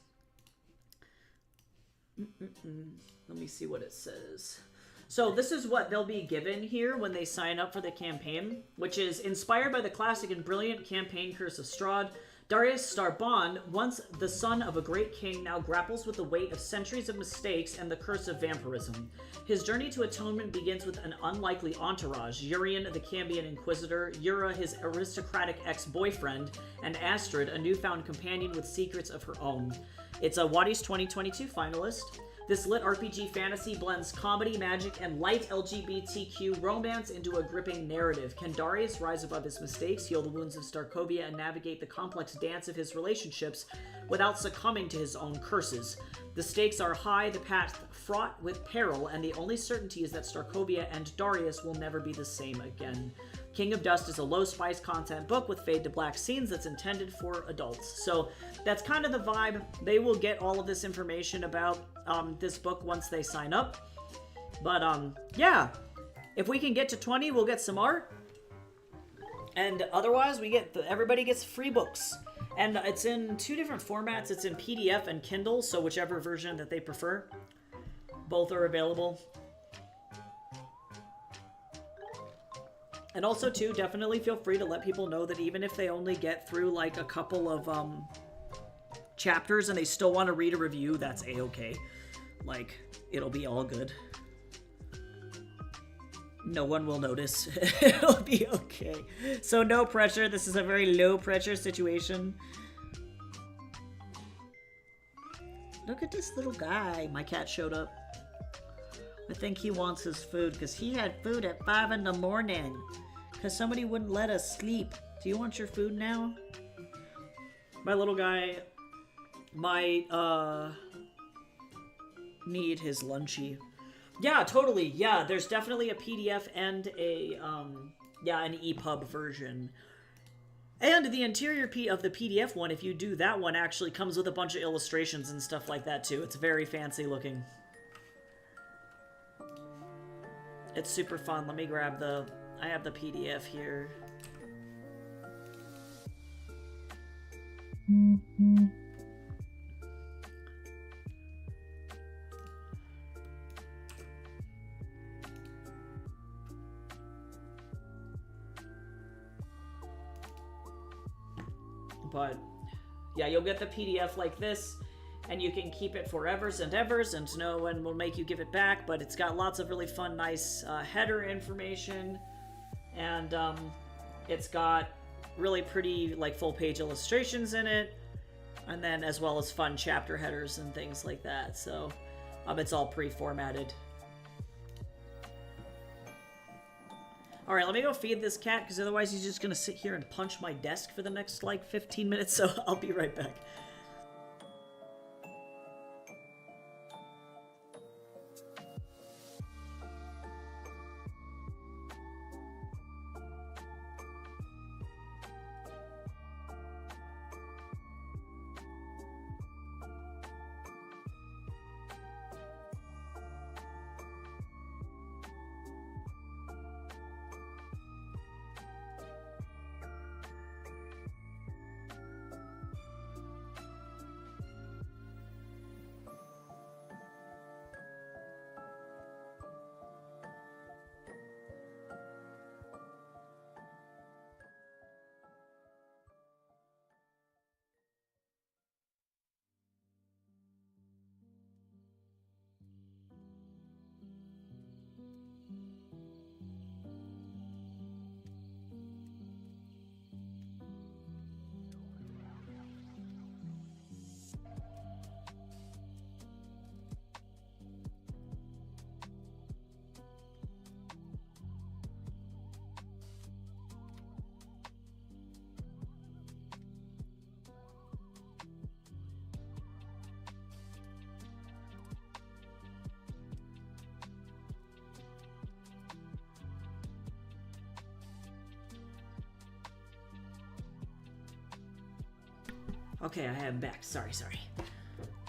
Let me see what it says. So this is what they'll be given here when they sign up for the campaign, which is inspired by the classic and brilliant campaign Curse of Strahd. Darius Starbond, once the son of a great king, now grapples with the weight of centuries of mistakes and the curse of vampirism. His journey to atonement begins with an unlikely entourage: Urian, the Cambion Inquisitor, Yura, his aristocratic ex-boyfriend, and Astrid, a newfound companion with secrets of her own. It's a Waddy's 2022 finalist. This lit RPG fantasy blends comedy, magic, and light LGBTQ romance into a gripping narrative. Can Darius rise above his mistakes, heal the wounds of Starkovia, and navigate the complex dance of his relationships without succumbing to his own curses? The stakes are high, the path fraught with peril, and the only certainty is that Starkovia and Darius will never be the same again. King of Dust is a low-spice content book with fade-to-black scenes that's intended for adults. So that's kind of the vibe. They will get all of this information about this book once they sign up. But yeah, if we can get to 20, we'll get some art. And otherwise, everybody gets free books. And it's in 2 different formats. It's in PDF and Kindle, so whichever version that they prefer. Both are available. And also, too, definitely feel free to let people know that even if they only get through, like, a couple of chapters and they still want to read a review, that's A-okay. Like, it'll be all good. No one will notice. It'll be okay. So no pressure. This is a very low-pressure situation. Look at this little guy. My cat showed up. I think he wants his food, because he had food at 5 in the morning. Because somebody wouldn't let us sleep. Do you want your food now? My little guy might, need his lunchie. Yeah, totally. Yeah, there's definitely a PDF and a, an EPUB version. And the interior of the PDF one, if you do that one, actually comes with a bunch of illustrations and stuff like that, too. It's very fancy looking. It's super fun. Let me grab I have the PDF here. but yeah, you'll get the PDF like this, and you can keep it forevers and evers, and no one will make you give it back, but it's got lots of really fun, nice header information, and it's got really pretty, like, full-page illustrations in it, and then as well as fun chapter headers and things like that, so it's all pre-formatted. Alright, let me go feed this cat, because otherwise he's just going to sit here and punch my desk for the next, like, 15 minutes, so I'll be right back. Okay, I am back. Sorry.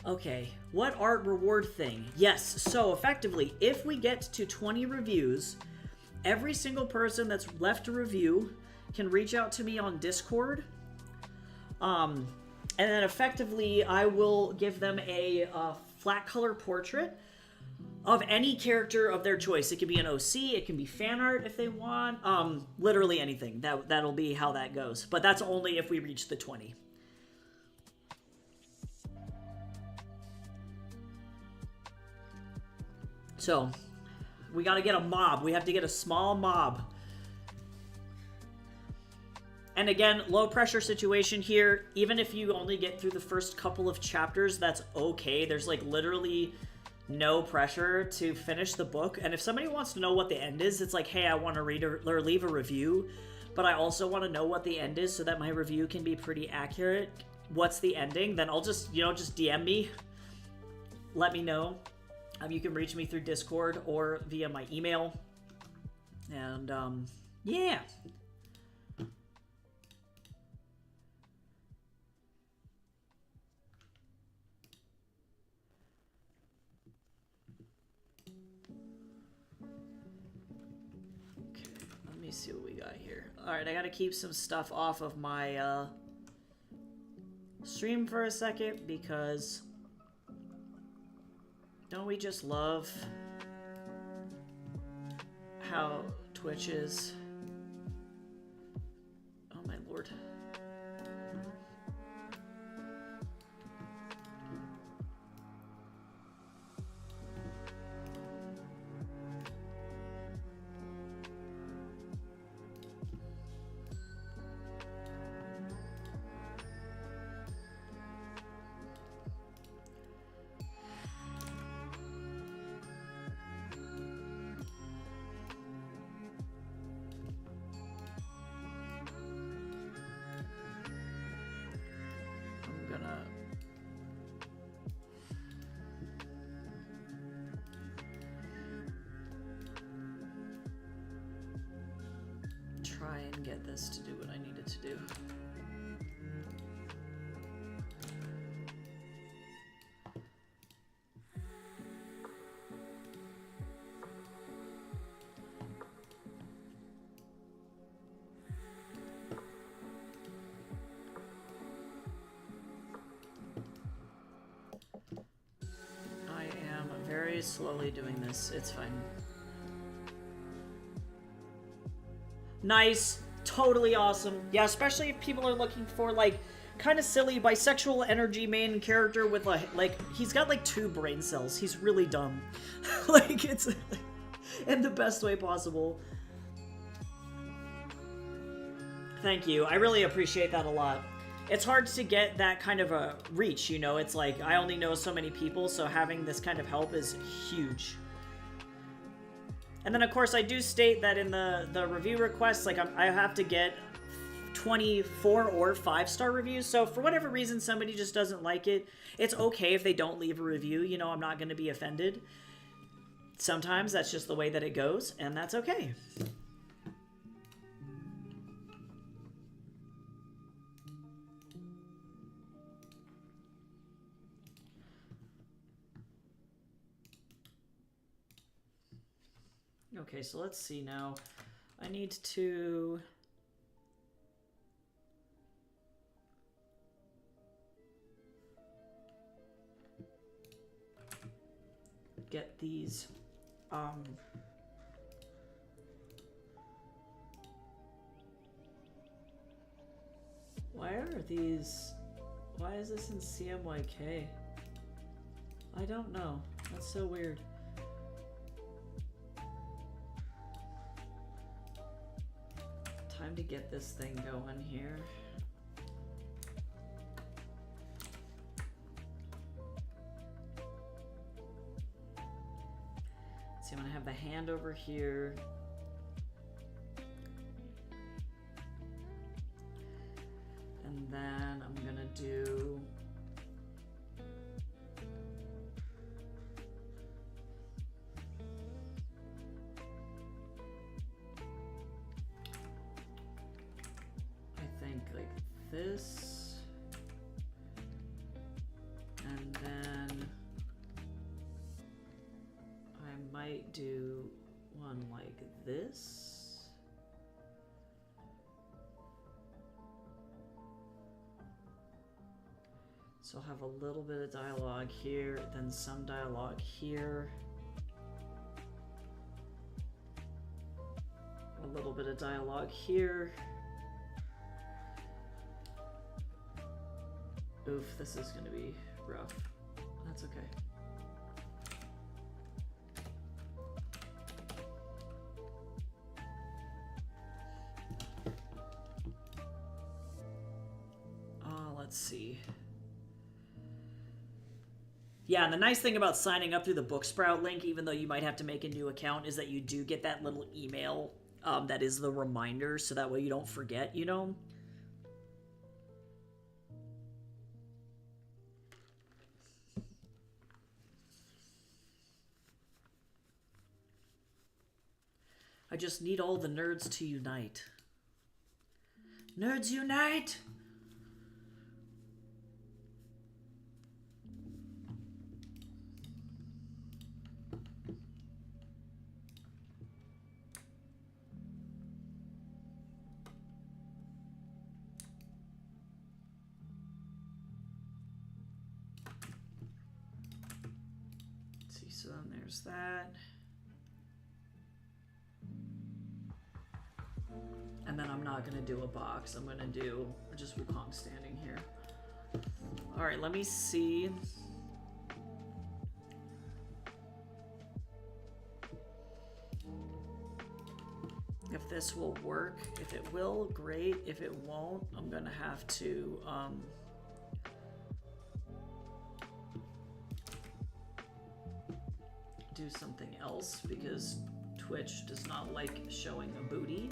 Okay, what art reward thing? Yes, so effectively, if we get to 20 reviews, every single person that's left a review can reach out to me on Discord. And then effectively, I will give them a flat color portrait of any character of their choice. It could be an OC, it can be fan art if they want, literally anything. That'll be how that goes. But that's only if we reach the 20. So, we gotta get a mob. We have to get a small mob. And again, low pressure situation here. Even if you only get through the first couple of chapters, that's okay. There's like literally no pressure to finish the book. And if somebody wants to know what the end is, it's like, hey, I want to read or leave a review, but I also want to know what the end is so that my review can be pretty accurate. What's the ending? Then I'll just, just DM me. Let me know. You can reach me through Discord or via my email. And, yeah. Okay, let me see what we got here. Alright, I gotta keep some stuff off of my, stream for a second because... don't we just love how Twitch is? Oh my lord. Try and get this to do what I need it to do. I am very slowly doing this. It's fine. Nice. Totally awesome. Yeah, especially if people are looking for, like, kind of silly bisexual energy main character with like he's got like 2 brain cells. He's really dumb. Like it's in the best way possible. Thank you. I really appreciate that a lot. It's hard to get that kind of a reach, you know? It's like, I only know so many people, so having this kind of help is huge. And then, of course, I do state that in the review requests, like, I have to get 24 or 5-star reviews, so for whatever reason somebody just doesn't like it, it's okay if they don't leave a review, you know, I'm not going to be offended. Sometimes that's just the way that it goes, and that's okay. Okay, so let's see now. I need to... get these, why are these... Why is this in CMYK? I don't know. That's so weird. Time to get this thing going here. See, I'm gonna have the hand over here. And then I'm gonna do... this, and then I might do one like this. So I'll have a little bit of dialogue here, then some dialogue here, a little bit of dialogue here. Oof, this is gonna be rough. That's okay. Let's see. Yeah, and the nice thing about signing up through the Booksprout link, even though you might have to make a new account, is that you do get that little email that is the reminder, so that way you don't forget, you know? I just need all the nerds to unite. Nerds unite! Let's see, so then there's that. And then I'm not gonna do a box. I'm gonna do just Wukong standing here. All right, let me see. If this will work. If it will, great. If it won't, I'm gonna have to do something else because Twitch does not like showing a booty.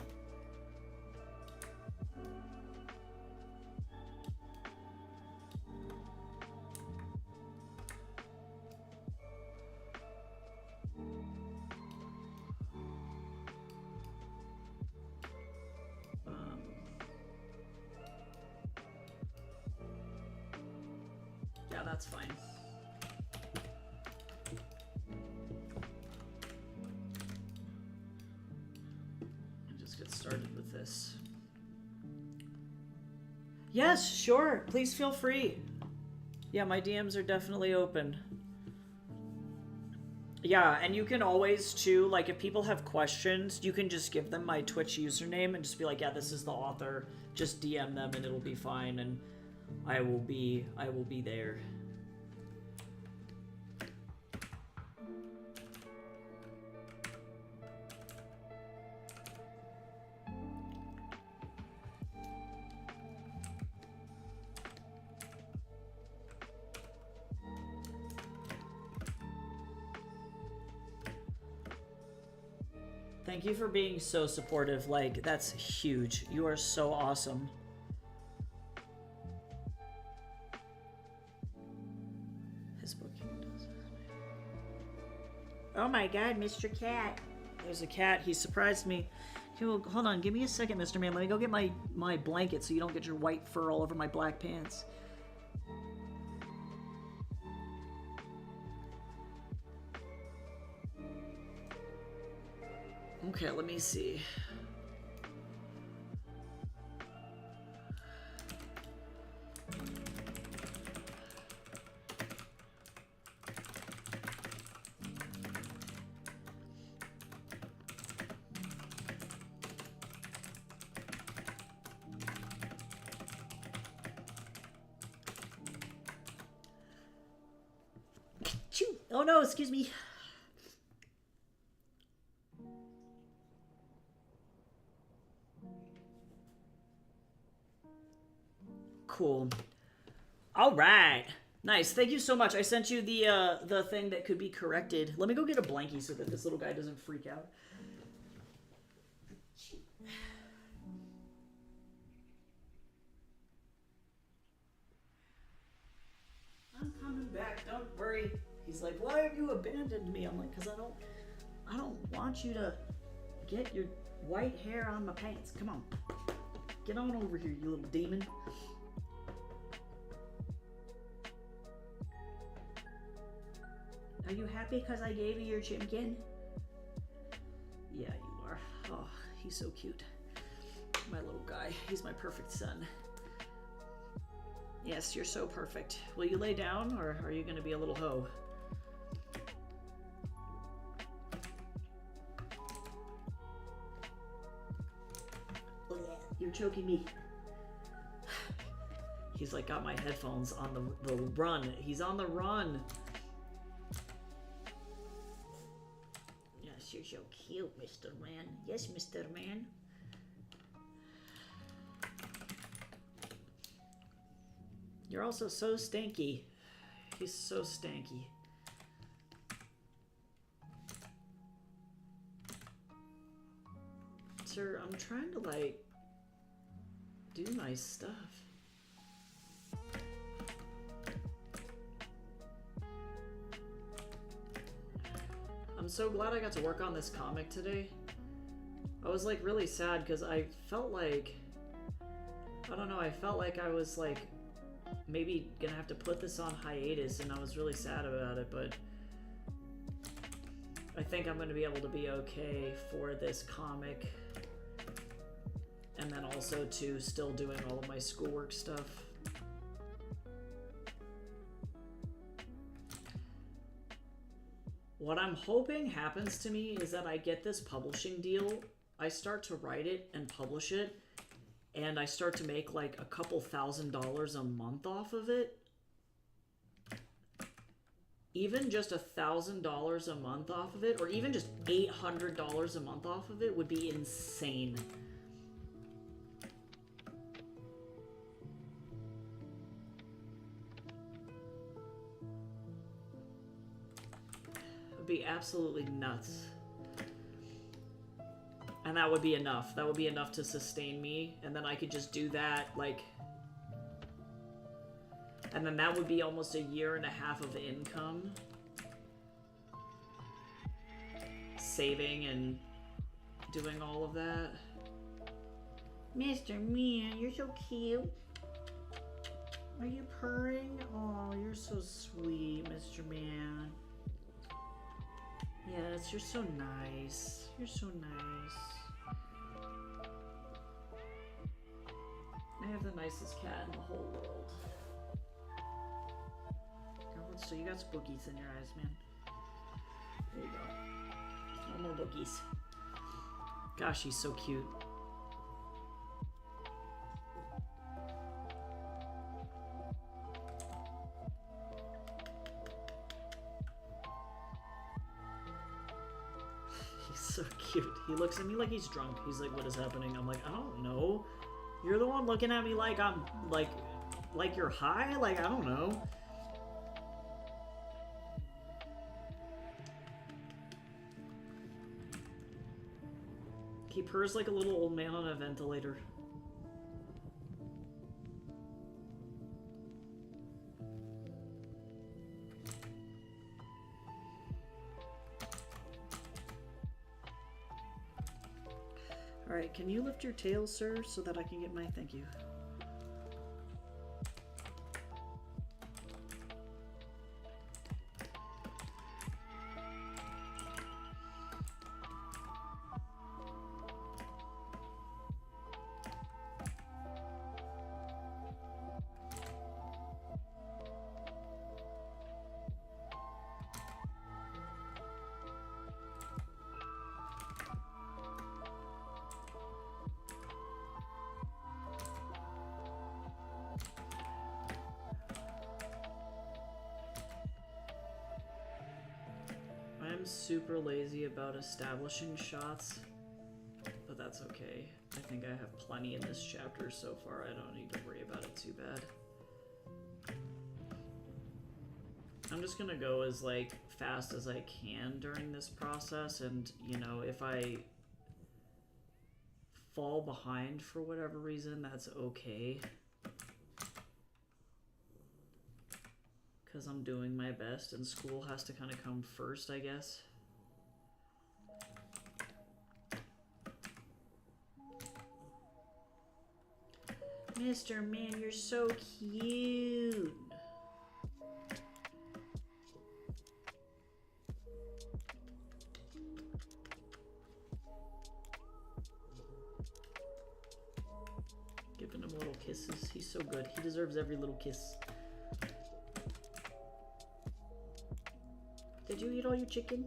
Yeah, that's fine. Get started with this. Yes, sure. Please feel free. Yeah, my DMs are definitely open. Yeah, and you can always too, like if people have questions, you can just give them my Twitch username and just be like, yeah, this is the author. Just DM them and it'll be fine. And I will be there. Thank you for being so supportive. Like, that's huge. You are so awesome. His booking does. Oh my god, Mr. Cat. There's a cat. He surprised me. Hold on, give me a second, Mr. Man. Let me go get my blanket so you don't get your white fur all over my black pants. Okay, let me see. Oh no, excuse me. Cool. All right. Nice. Thank you so much. I sent you the thing that could be corrected. Let me go get a blankie so that this little guy doesn't freak out. I'm coming back. Don't worry. He's like, why have you abandoned me? I'm like, because I don't want you to get your white hair on my pants. Come on. Get on over here, you little demon. Are you happy because I gave you your chicken? Yeah, you are. Oh, he's so cute. My little guy. He's my perfect son. Yes, you're so perfect. Will you lay down, or are you going to be a little hoe? You're choking me. He's like got my headphones on the run. He's on the run. Yes, you're so cute, Mr. Man. Yes, Mr. Man. You're also so stanky. He's so stanky. Sir, I'm trying to like do my stuff. I'm so glad I got to work on this comic today. I was like really sad because I felt like, I don't know, I felt like I was like maybe gonna have to put this on hiatus, and I was really sad about it, but I think I'm gonna be able to be okay for this comic, and then also to still doing all of my schoolwork stuff. What I'm hoping happens to me is that I get this publishing deal, I start to write it and publish it, and I start to make like a couple $1,000s a month off of it. Even just $1,000 a month off of it, or even just $800 a month off of it would be insane. It would be absolutely nuts. And that would be enough. That would be enough to sustain me. And then I could just do that, like... And then that would be almost a year and a half of income. Saving and doing all of that. Mr. Man, you're so cute. Are you purring? Oh, you're so sweet, Mr. Man. Yes, you're so nice. You're so nice. I have the nicest cat in the whole world. Oh, so you got spookies in your eyes, man. There you go. No more bookies. Gosh, he's so cute. So cute. He looks at me like he's drunk. He's like, what is happening? I'm like, I don't know. You're the one looking at me like I'm, like you're high? Like, I don't know. He purrs like a little old man on a ventilator. Alright, can you lift your tail, sir, so that I can get my thank you? I'm super lazy about establishing shots, but that's okay. I think I have plenty in this chapter so far. I don't need to worry about it too bad. I'm just gonna go as like fast as I can during this process, and you know, if I fall behind for whatever reason, that's okay. Because I'm doing my best, and school has to kind of come first, I guess. Mr. Man, you're so cute. Giving him little kisses. He's so good. He deserves every little kiss. Did you eat all your chicken?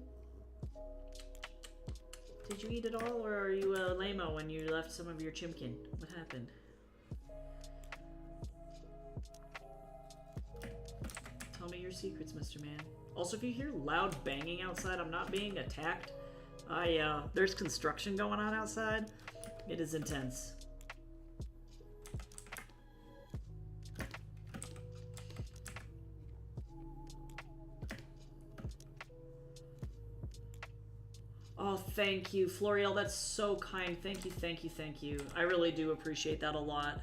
Did you eat it all, or are you a lame-o when you left some of your chimkin? What happened? Tell me your secrets, Mr. Man. Also, if you hear loud banging outside, I'm not being attacked. There's construction going on outside. It is intense. Oh, thank you, Floriel. That's so kind. Thank you, thank you, thank you. I really do appreciate that a lot.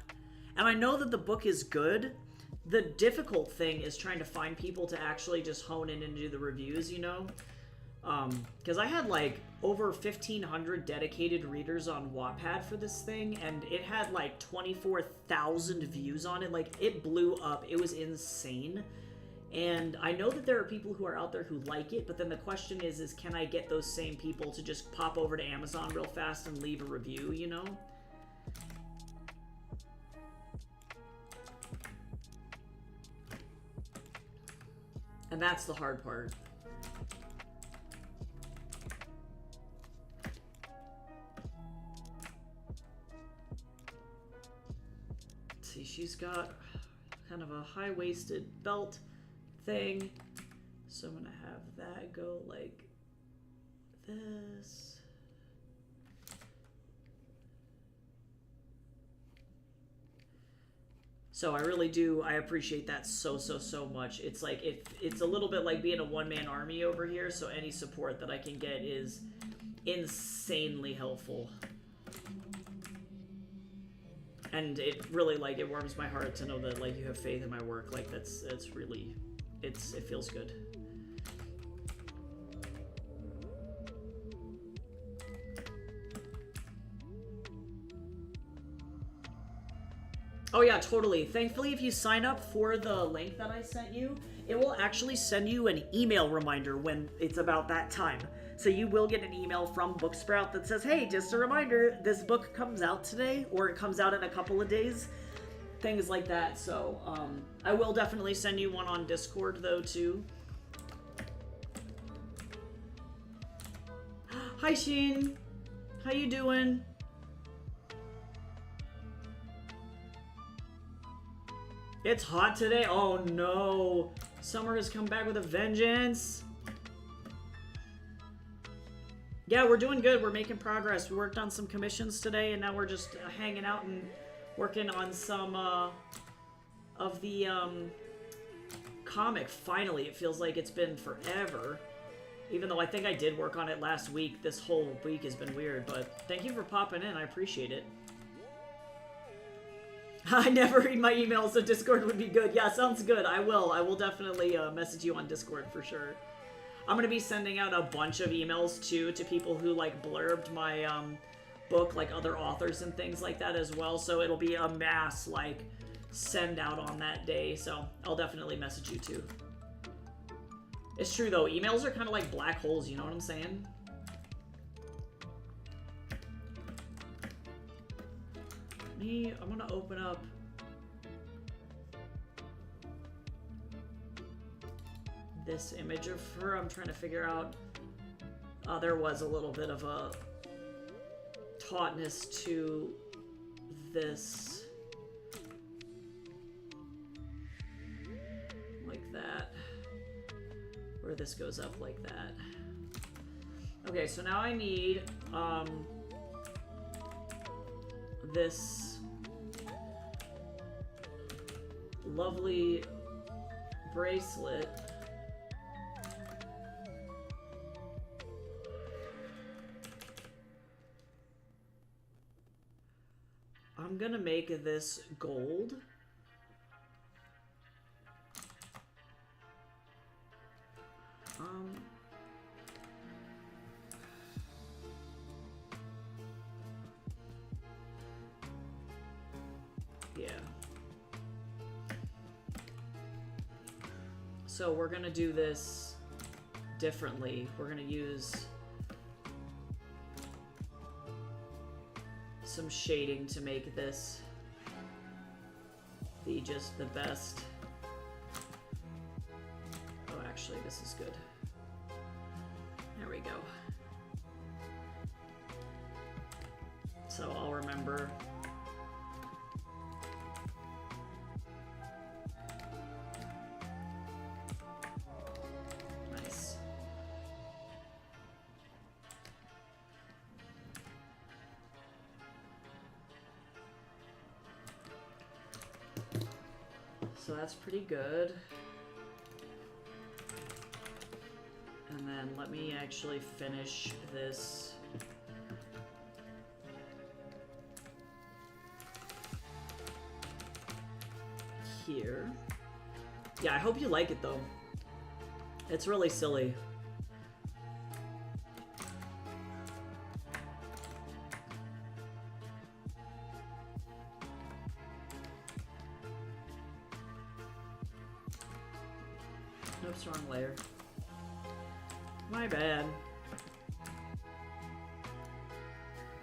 And I know that the book is good. The difficult thing is trying to find people to actually just hone in and do the reviews, you know? Because I had like over 1,500 dedicated readers on Wattpad for this thing, and it had like 24,000 views on it. Like, it blew up. It was insane. And I know that there are people who are out there who like it, but then the question is can I get those same people to just pop over to Amazon real fast and leave a review, you know? And that's the hard part. Let's see, she's got kind of a high-waisted belt thing, so I'm gonna have that go like this. So I really do, I appreciate that so much. It's like, it's a little bit like being a one-man army over here, so any support that I can get is insanely helpful. And it really, like, it warms my heart to know that, like, you have faith in my work. Like, that's really, it feels good. Oh yeah, totally. Thankfully, if you sign up for the link that I sent you, it will actually send you an email reminder when it's about that time. So you will get an email from Booksprout that says, hey, just a reminder, this book comes out today, or it comes out in a couple of days. Things like that. So I will definitely send you one on Discord, though, too. Hi, Sheen. How you doing? It's hot today. Oh no. Summer has come back with a vengeance. Yeah, we're doing good. We're making progress. We worked on some commissions today, and now we're just hanging out and working on some of the comic. Finally, it feels like it's been forever. Even though I think I did work on it last week, this whole week has been weird. But thank you for popping in. I appreciate it. I never read my emails, so Discord would be good. Yeah, sounds good. I will. I will definitely message you on Discord for sure. I'm going to be sending out a bunch of emails, too, to people who, like, blurbed my book, like other authors and things like that as well. So it'll be a mass, like, send out on that day. So I'll definitely message you, too. It's true, though. Emails are kind of like black holes, you know what I'm saying? I'm gonna open up this image of her. I'm trying to figure out, there was a little bit of a tautness to this, like that, where this goes up like that. Okay, so now I need this lovely bracelet. I'm gonna make this gold. Yeah. So we're gonna do this differently. We're gonna use some shading to make this be just the best. Oh, actually, this is good. There we go. So I'll remember. Nice. So that's pretty good. And then let me actually finish this. Here. Yeah, I hope you like it though. It's really silly. Oops, wrong layer. My bad.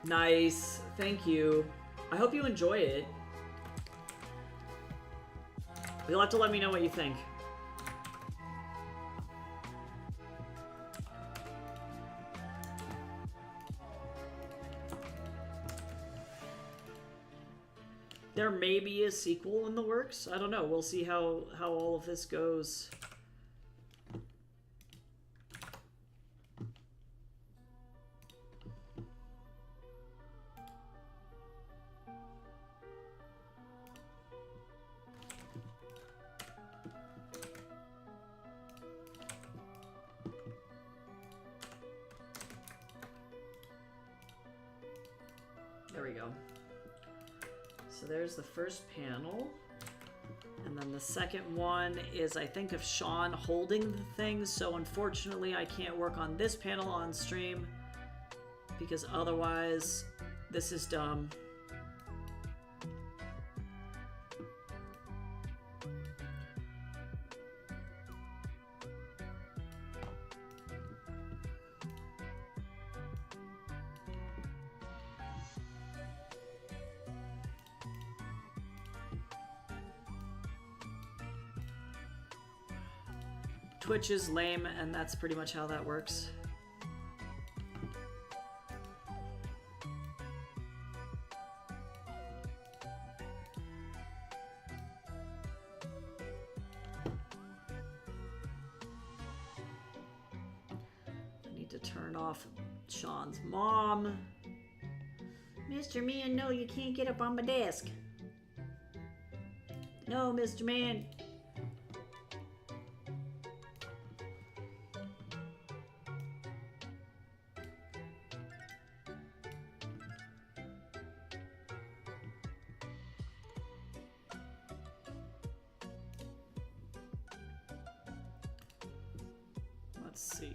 Nice. Thank you. I hope you enjoy it. You'll have to let me know what you think. There may be a sequel in the works. I don't know. We'll see how all of this goes. There we go. So there's the first panel. And then the second one is, I think, of Sean holding the thing. So unfortunately, I can't work on this panel on stream because otherwise, this is dumb. Twitch is lame, and that's pretty much how that works. I need to turn off Sean's mom. Mr. Man, no, you can't get up on my desk. No, Mr. Man. Let's see.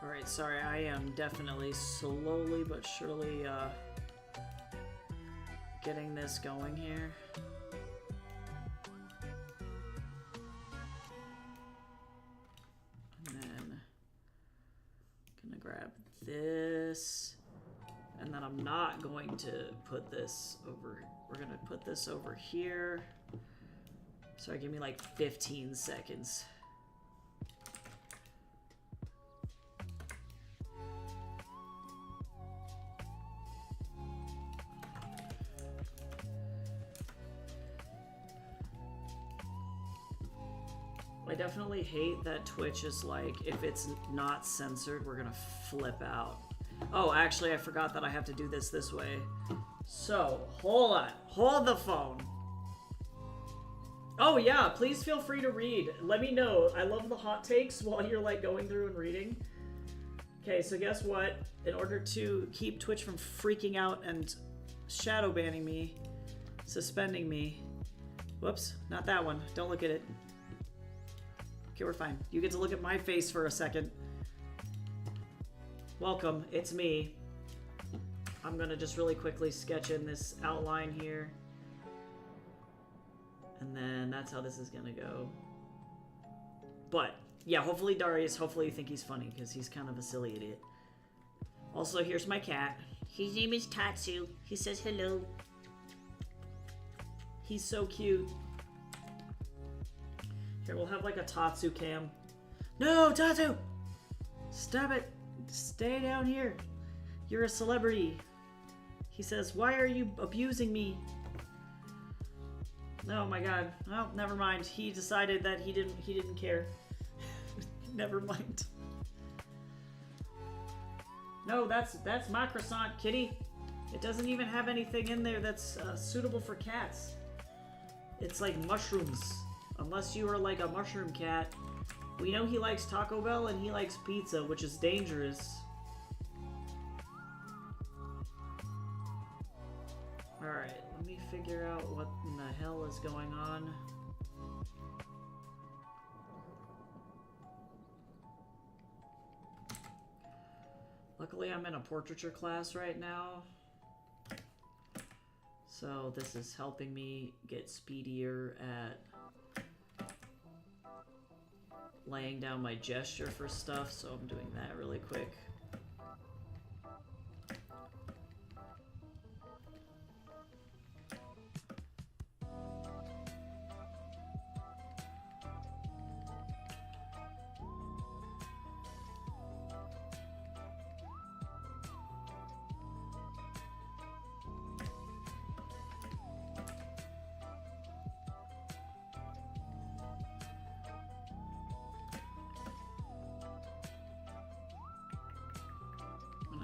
Alright, sorry, I am definitely slowly but surely getting this going here. And then gonna grab this. And then I'm not going to put this over, we're gonna put this over here. Sorry, give me like 15 seconds. I definitely hate that Twitch is like, if it's not censored, we're gonna flip out. Oh, actually, I forgot that I have to do this way. So, hold on. Hold the phone. Oh, yeah, please feel free to read. Let me know. I love the hot takes while you're, like, going through and reading. Okay, so guess what? In order to keep Twitch from freaking out and shadow banning me, suspending me... Whoops, not that one. Don't look at it. Okay, we're fine. You get to look at my face for a second. Welcome, it's me. I'm gonna just really quickly sketch in this outline here. And then that's how this is gonna go. But, yeah, hopefully Darius, hopefully you think he's funny, because he's kind of a silly idiot. Also, here's my cat. His name is Tatsu. He says hello. He's so cute. Here, we'll have like a Tatsu cam. No, Tatsu! Stop it. Stay down here. You're a celebrity. He says, why are you abusing me? Oh my god. Well, never mind. He decided that he didn't care. Never mind. No, that's my croissant, kitty. It doesn't even have anything in there that's suitable for cats. It's like mushrooms. Unless you are like a mushroom cat. We know he likes Taco Bell and he likes pizza, which is dangerous. Alright, let me figure out what in the hell is going on. Luckily, I'm in a portraiture class right now. So this is helping me get speedier at laying down my gesture for stuff, so I'm doing that really quick.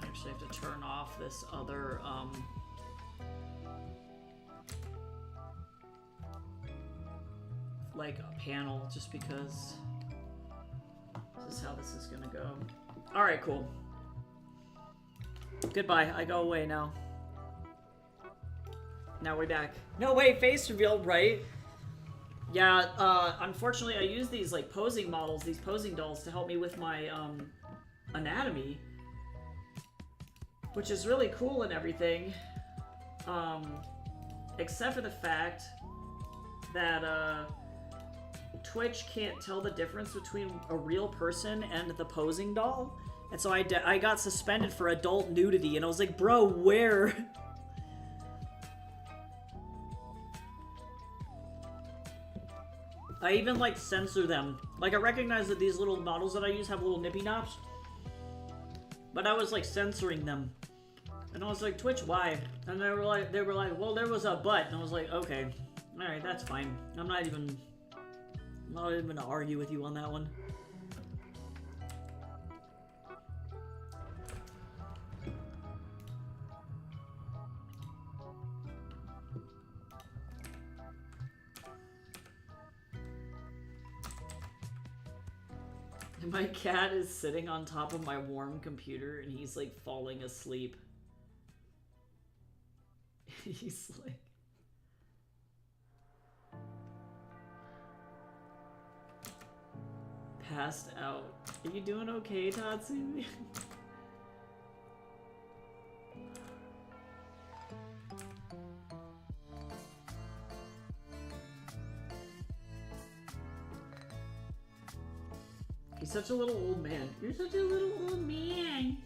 I have to turn off this other like a panel just because this is how this is gonna go. Alright, cool. Goodbye, I go away now. Now we're back. No way, face reveal, right? Yeah, unfortunately I use these like posing models, these posing dolls to help me with my anatomy. Which is really cool and everything. Except for the fact that Twitch can't tell the difference between a real person and the posing doll. And so I got suspended for adult nudity, and I was like, bro, where? I even, like, censor them. Like, I recognize that these little models that I use have little nippy knops. But I was, like, censoring them. And I was like, Twitch, why? And they were like, well, there was a butt. And I was like, okay. Alright, that's fine. I'm not even gonna argue with you on that one. My cat is sitting on top of my warm computer and he's like falling asleep. He's like... passed out. Are you doing okay, Tatsu? He's such a little old man. You're such a little old man.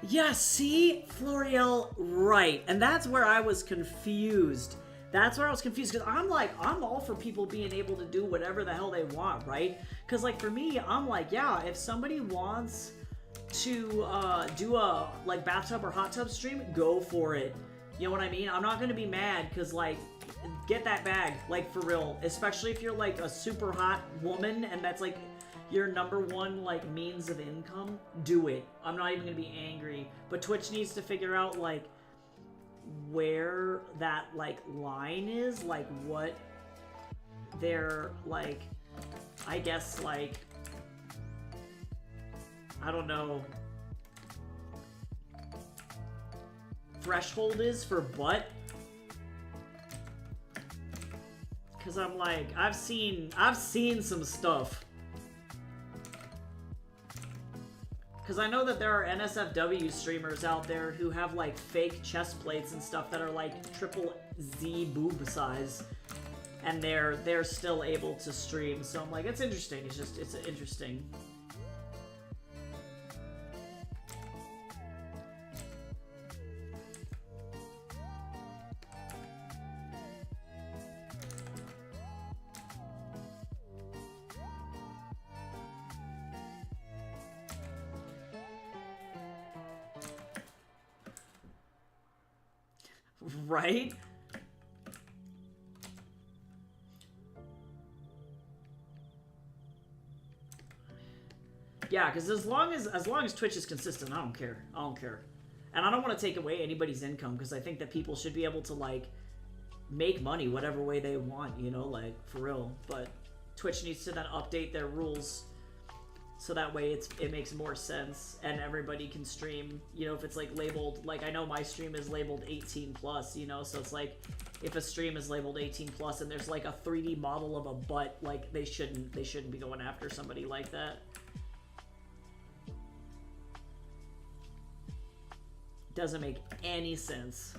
Yeah, see? Floriel, right. And that's where I was confused. That's where I was confused, because I'm like, I'm all for people being able to do whatever the hell they want, right? Because, like, for me, I'm like, yeah, if somebody wants to do a, like, bathtub or hot tub stream, go for it. You know what I mean? I'm not going to be mad, because, like, get that bag, like, for real. Especially if you're, like, a super hot woman, and that's, like, your #1, like, means of income, do it. I'm not even going to be angry. But Twitch needs to figure out, like, where that, like, line is, like, what their, like, I guess, like, I don't know, threshold is for butt. Because I'm like, I've seen some stuff. Because I know that there are NSFW streamers out there who have, like, fake chest plates and stuff that are, like, triple Z boob size. And they're still able to stream. So I'm like, it's interesting. It's interesting. Right? Yeah, because as long as Twitch is consistent, I don't care. I don't care. And I don't want to take away anybody's income, because I think that people should be able to, like, make money whatever way they want, you know, like, for real. But Twitch needs to then update their rules so that way it makes more sense and everybody can stream, you know, if it's, like, labeled, like, I know my stream is labeled 18+, you know, so it's like, if a stream is labeled 18+ and there's, like, a 3D model of a butt, like, they shouldn't be going after somebody like that. Doesn't make any sense.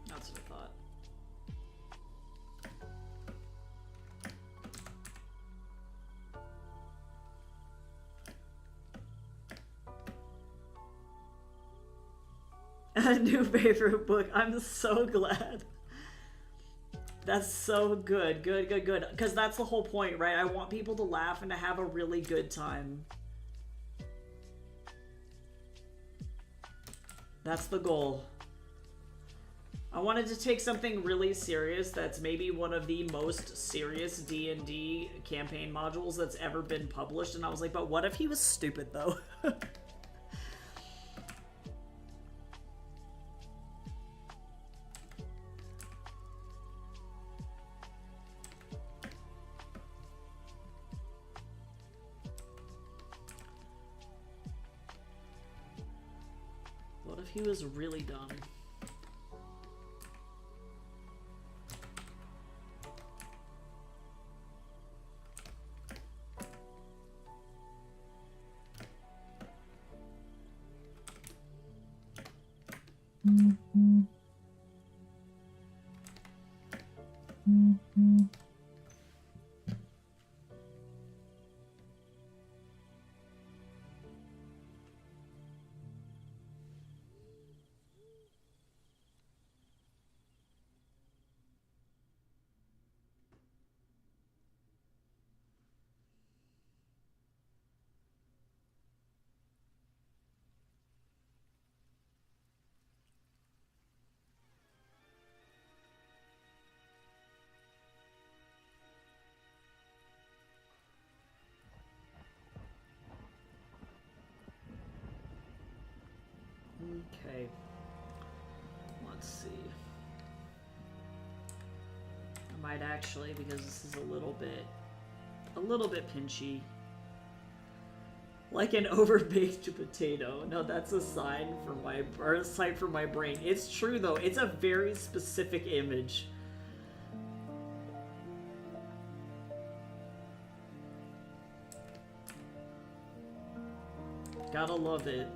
That's what I thought. A new favorite book. I'm so glad. That's so good. Good, good, good. Because that's the whole point, right? I want people to laugh and to have a really good time. That's the goal. I wanted to take something really serious that's maybe one of the most serious D&D campaign modules that's ever been published, and I was like, but what if he was stupid, though? What if he was really dumb? Okay. Let's see. I might actually, because this is a little bit pinchy. Like an overbaked potato. No, that's a sign for a sight for my brain. It's true though. It's a very specific image. Gotta love it.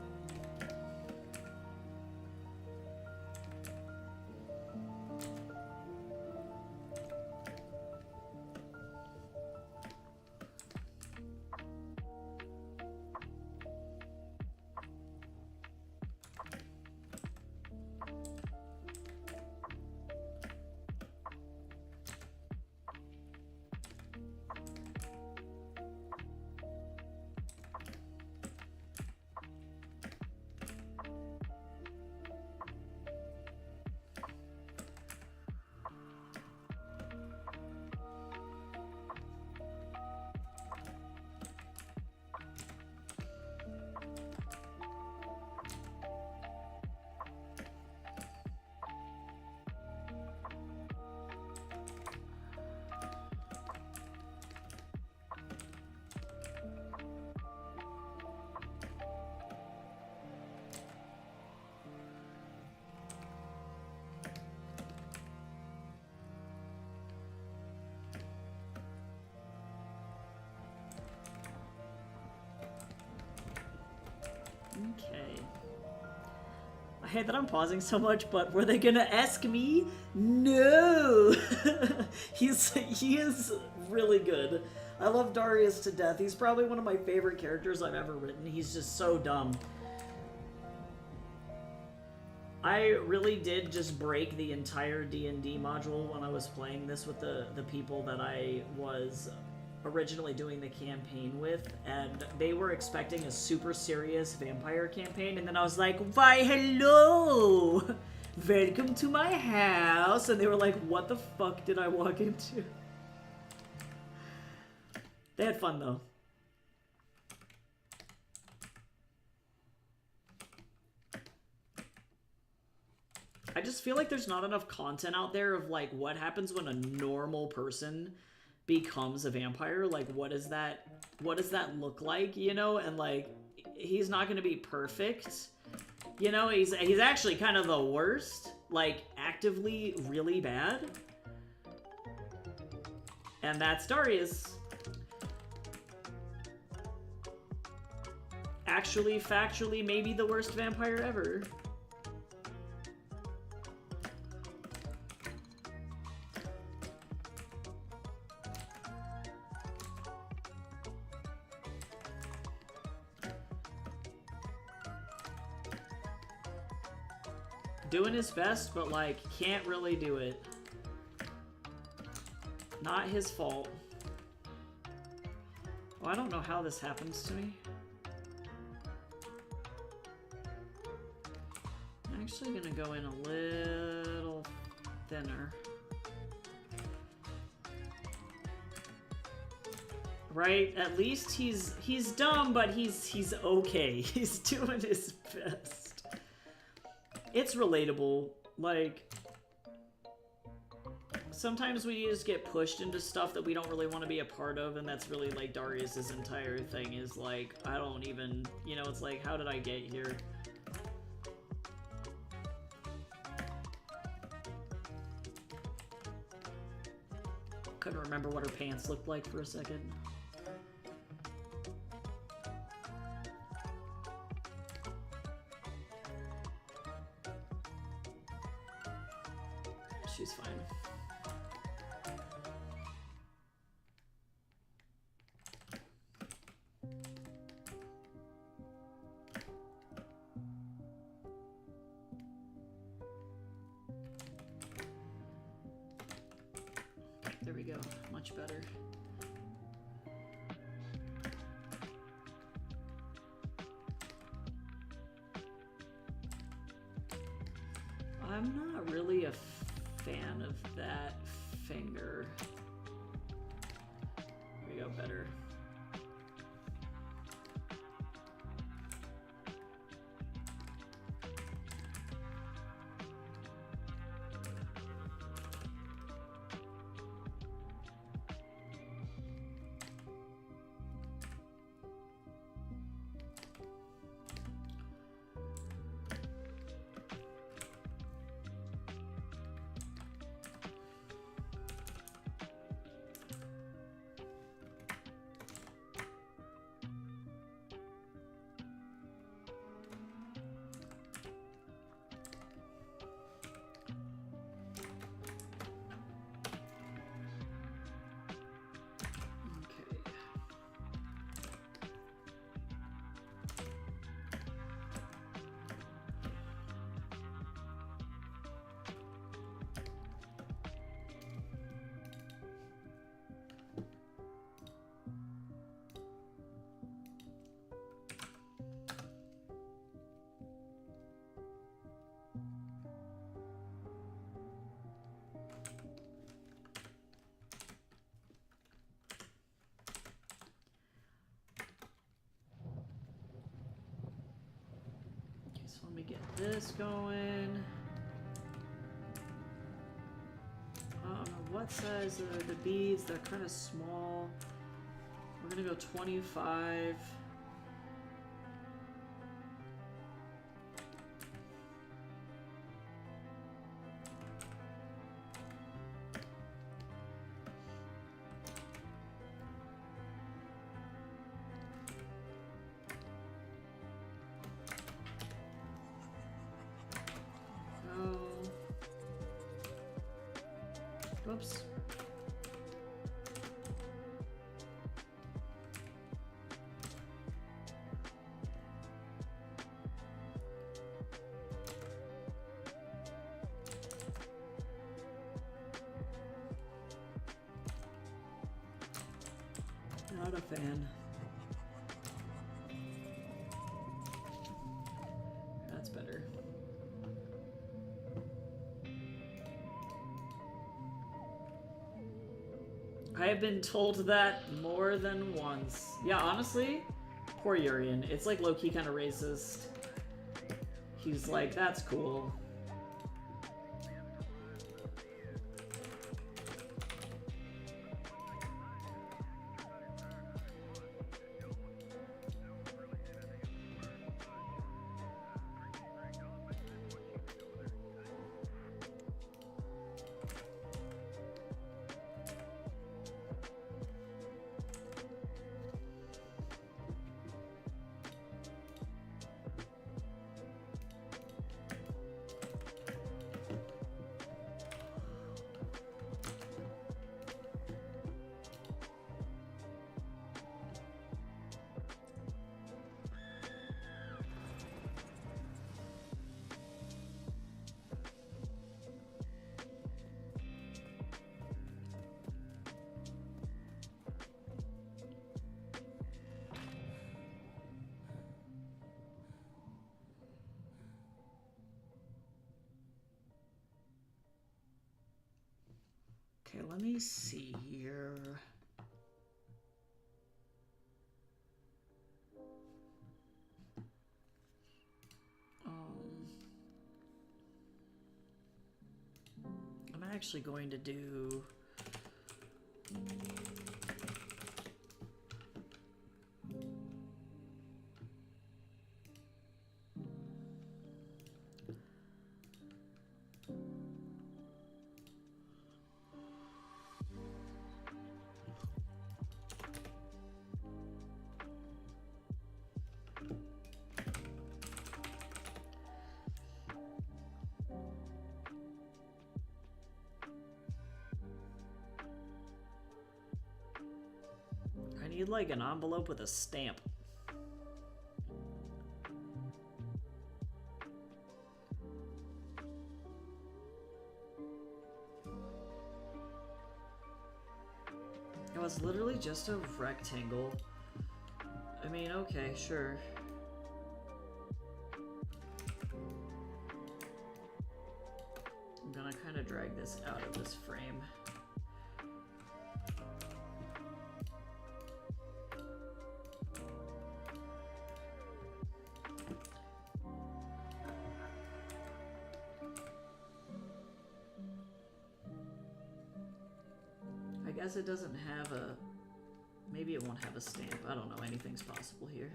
Okay. I hate that I'm pausing so much, but were they gonna ask me? No! He is really good. I love Darius to death. He's probably one of my favorite characters I've ever written. He's just so dumb. I really did just break the entire D&D module when I was playing this with the people that I was originally doing the campaign with, and they were expecting a super serious vampire campaign, and then I was like, why, hello! Welcome to my house! And they were like, what the fuck did I walk into? They had fun, though. I just feel like there's not enough content out there of, like, what happens when a normal person becomes a vampire. Like, what does that look like, you know? And, like, he's not gonna be perfect, you know? He's actually kind of the worst, like, actively really bad. And that's Darius. Actually, factually, maybe the worst vampire ever. Doing his best, but, like, can't really do it. Not his fault. Oh, I don't know how this happens to me. I'm actually gonna go in a little thinner. Right? At least he's dumb, but he's okay. He's doing his best. It's relatable. Like, sometimes we just get pushed into stuff that we don't really want to be a part of, and that's really like Darius's entire thing is like, I don't even, you know, it's like, how did I get here? Couldn't remember what her pants looked like for a second. She's fine. There we go. Much better. I'm not really a fan of that finger. There we go, better. So let me get this going. I don't know what size are the beads. They're kind of small. We're gonna go 25. Whoops. Not a fan. That's better. I have been told that more than once. Yeah, honestly, poor Urian. It's like low-key kind of racist. He's like, that's cool. let me see here. I'm actually going to do... I need like an envelope with a stamp. It was literally just a rectangle. I mean, okay, sure. I'm gonna kind of drag this out of this frame. I guess it doesn't have a... Maybe it won't have a stamp. I don't know. Anything's possible here.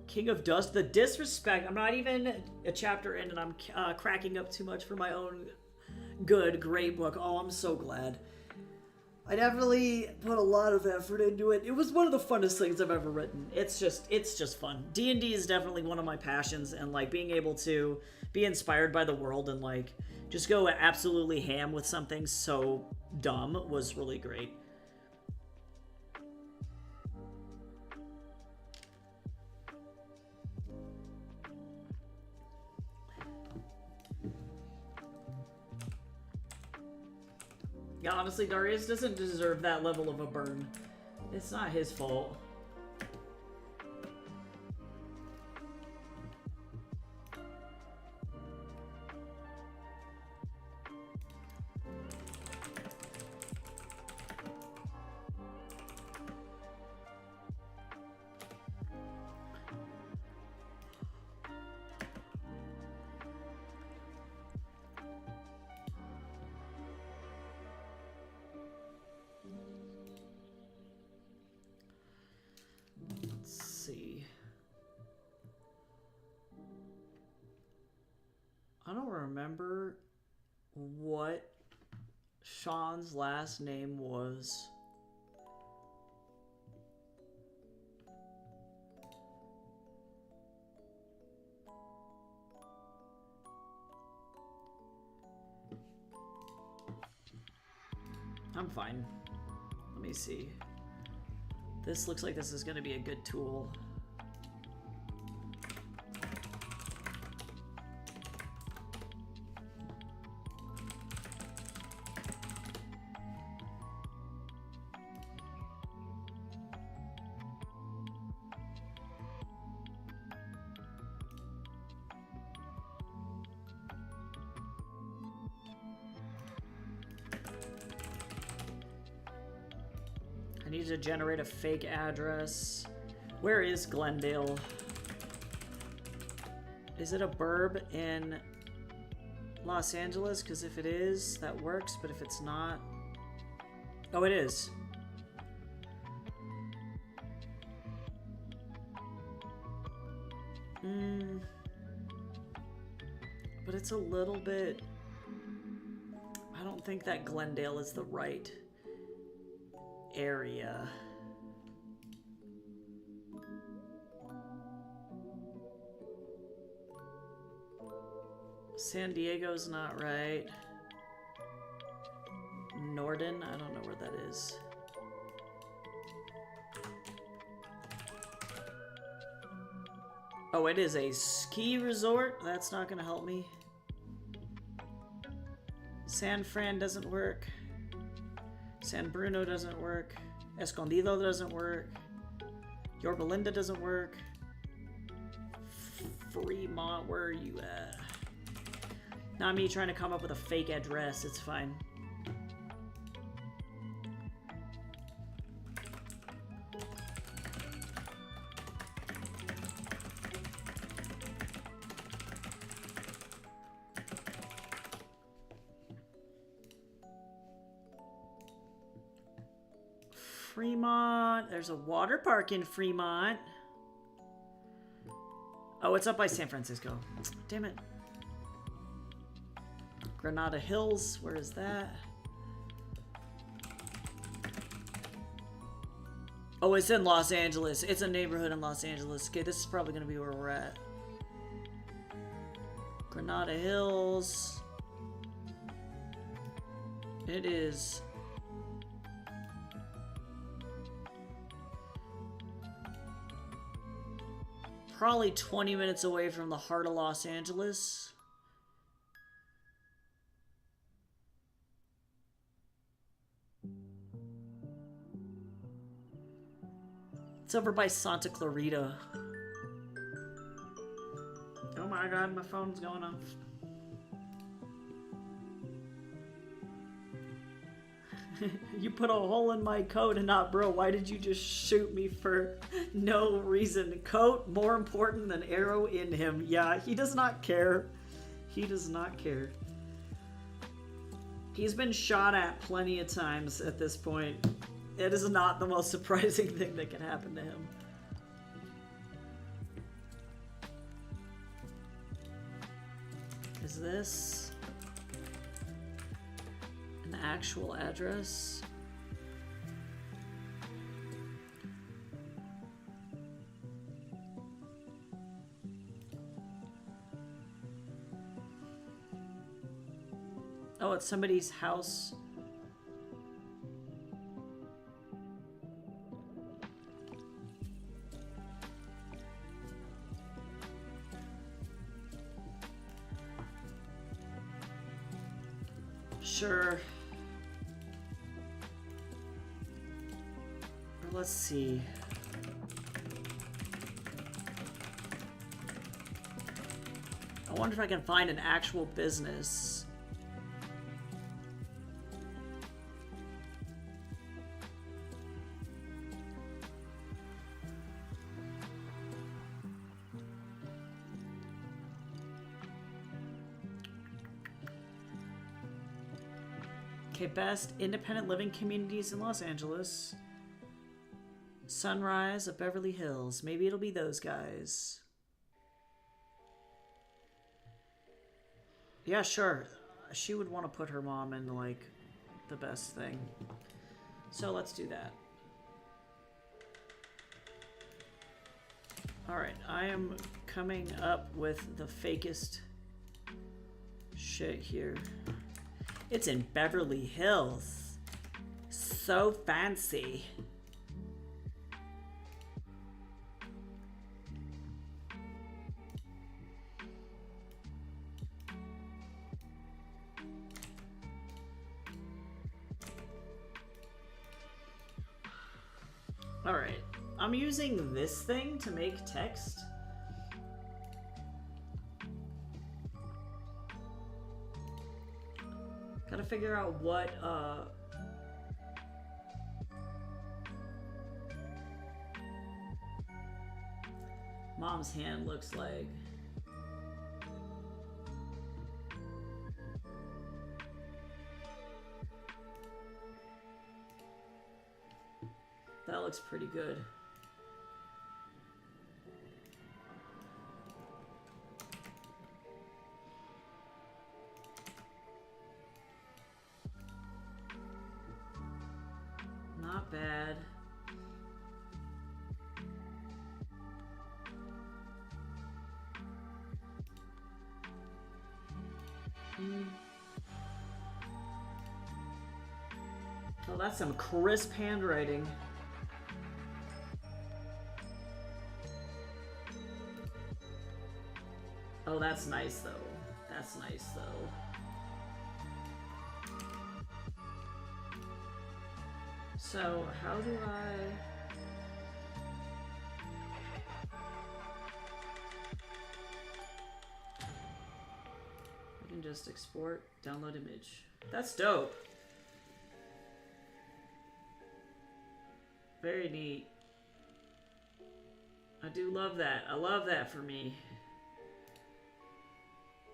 King of Dust, the disrespect. I'm not even a chapter in and I'm cracking up too much for my own good, great book. Oh, I'm so glad. I definitely put a lot of effort into it. It was one of the funnest things I've ever written. It's just fun. D&D is definitely one of my passions, and like being able to be inspired by the world and like just go absolutely ham with something so dumb was really great. Yeah, honestly, Darius doesn't deserve that level of a burn. It's not his fault. I don't remember what Sean's last name was. I'm fine. Let me see. This looks like this is going to be a good tool. I need to generate a fake address. Where is Glendale? Is it a burb in Los Angeles? Because if it is, that works. But if it's not... Oh, it is. But it's a little bit... I don't think that Glendale is the right area. San Diego's not right. Norden, I don't know where that is. Oh, it is a ski resort? That's not gonna help me. San Fran doesn't work. San Bruno doesn't work. Escondido doesn't work. Yorba Linda doesn't work. Fremont, where are you at? Not me trying to come up with a fake address, it's fine. Fremont. There's a water park in Fremont. Oh, it's up by San Francisco. Damn it. Granada Hills. Where is that? Oh, it's in Los Angeles. It's a neighborhood in Los Angeles. Okay, this is probably going to be where we're at. Granada Hills. It is... probably 20 minutes away from the heart of Los Angeles. It's over by Santa Clarita. Oh my god, my phone's going off. You put a hole in my coat and not bro. Why did you just shoot me for no reason? Coat more important than arrow in him. Yeah, he does not care. He does not care. He's been shot at plenty of times at this point. It is not the most surprising thing that can happen to him. Is this an actual address? Oh, it's somebody's house. Sure. Let's see. I wonder if I can find an actual business. Okay, best independent living communities in Los Angeles. Sunrise of Beverly Hills. Maybe it'll be those guys. Yeah, sure. She would want to put her mom in, like, the best thing. So let's do that. Alright, I am coming up with the fakest shit here. It's in Beverly Hills. So fancy. Alright, I'm using this thing to make text. Gotta figure out what, Mom's hand looks like. That looks pretty good. Not bad. Oh, that's some crisp handwriting. Oh, that's nice though. That's nice though. So, how do I... and just export, download image. That's dope. Very neat. I do love that. I love that for me.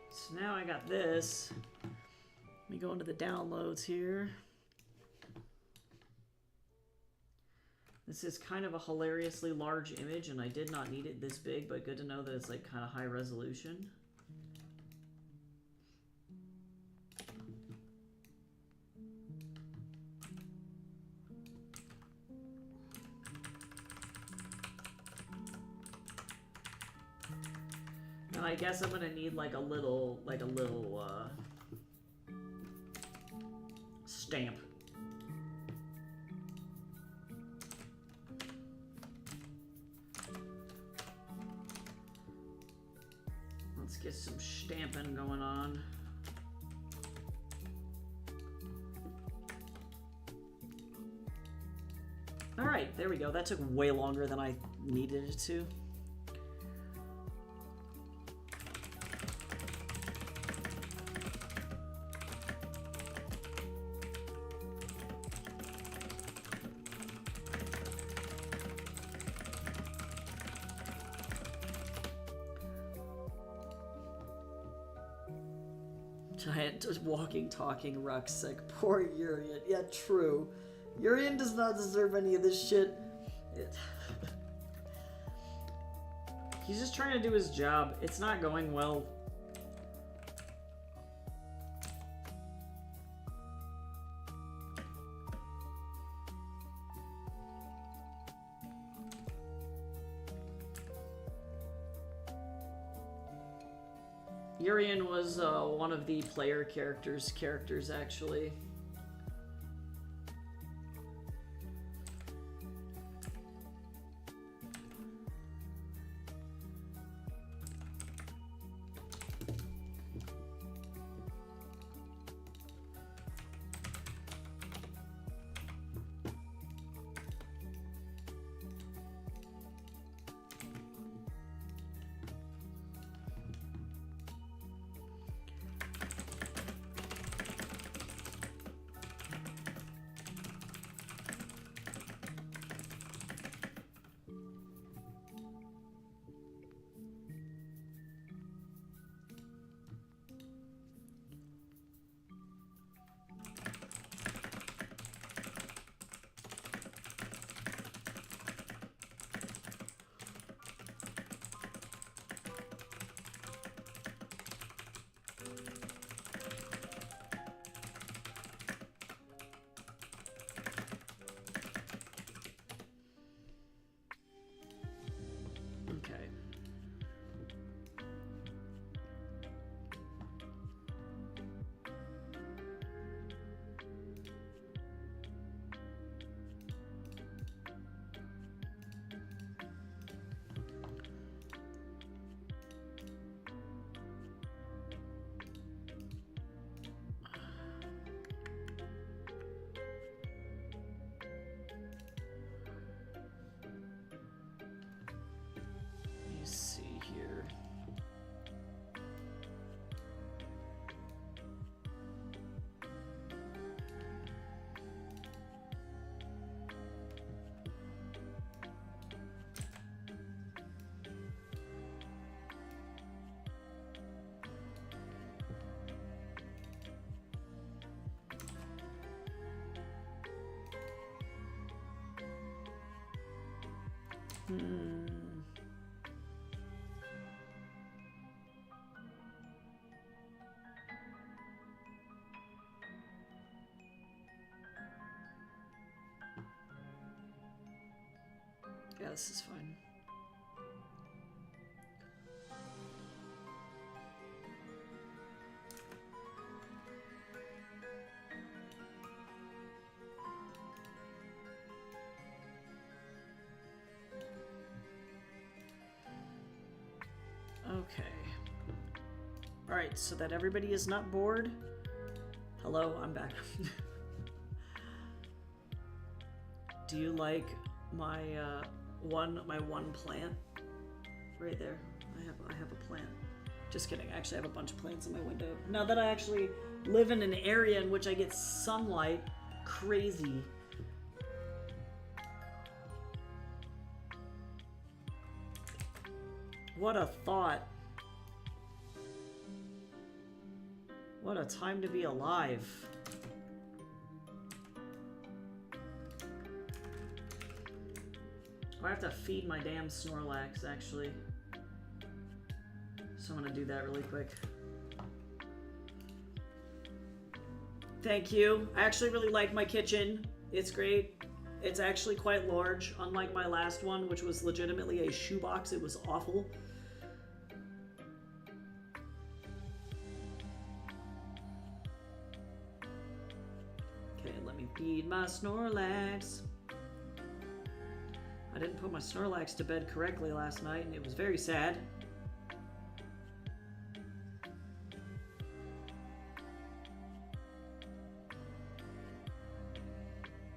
So now I got this. Let me go into the downloads here. This is kind of a hilariously large image, and I did not need it this big, but good to know that it's like kind of high resolution. Now I guess I'm gonna need like a little stamp. Let's get some stamping going on. All right, there we go. That took way longer than I needed it to. Giant, just walking, talking rucksack. Poor Urian. Yeah, true. Urian does not deserve any of this shit. He's just trying to do his job. It's not going well. Urian was one of the player characters actually. Okay. Let me see here. Yeah, this is fine. Okay. Alright, so that everybody is not bored. Hello, I'm back. Do you like my one plant? Right there. I have a plant. Just kidding. I actually have a bunch of plants in my window. Now that I actually live in an area in which I get sunlight, crazy. What a thought. What a time to be alive. I have to feed my damn Snorlax, actually. So I'm gonna do that really quick. Thank you. I actually really like my kitchen. It's great. It's actually quite large, unlike my last one, which was legitimately a shoebox. It was awful. Okay, let me feed my Snorlax. I didn't put my Snorlax to bed correctly last night, and it was very sad.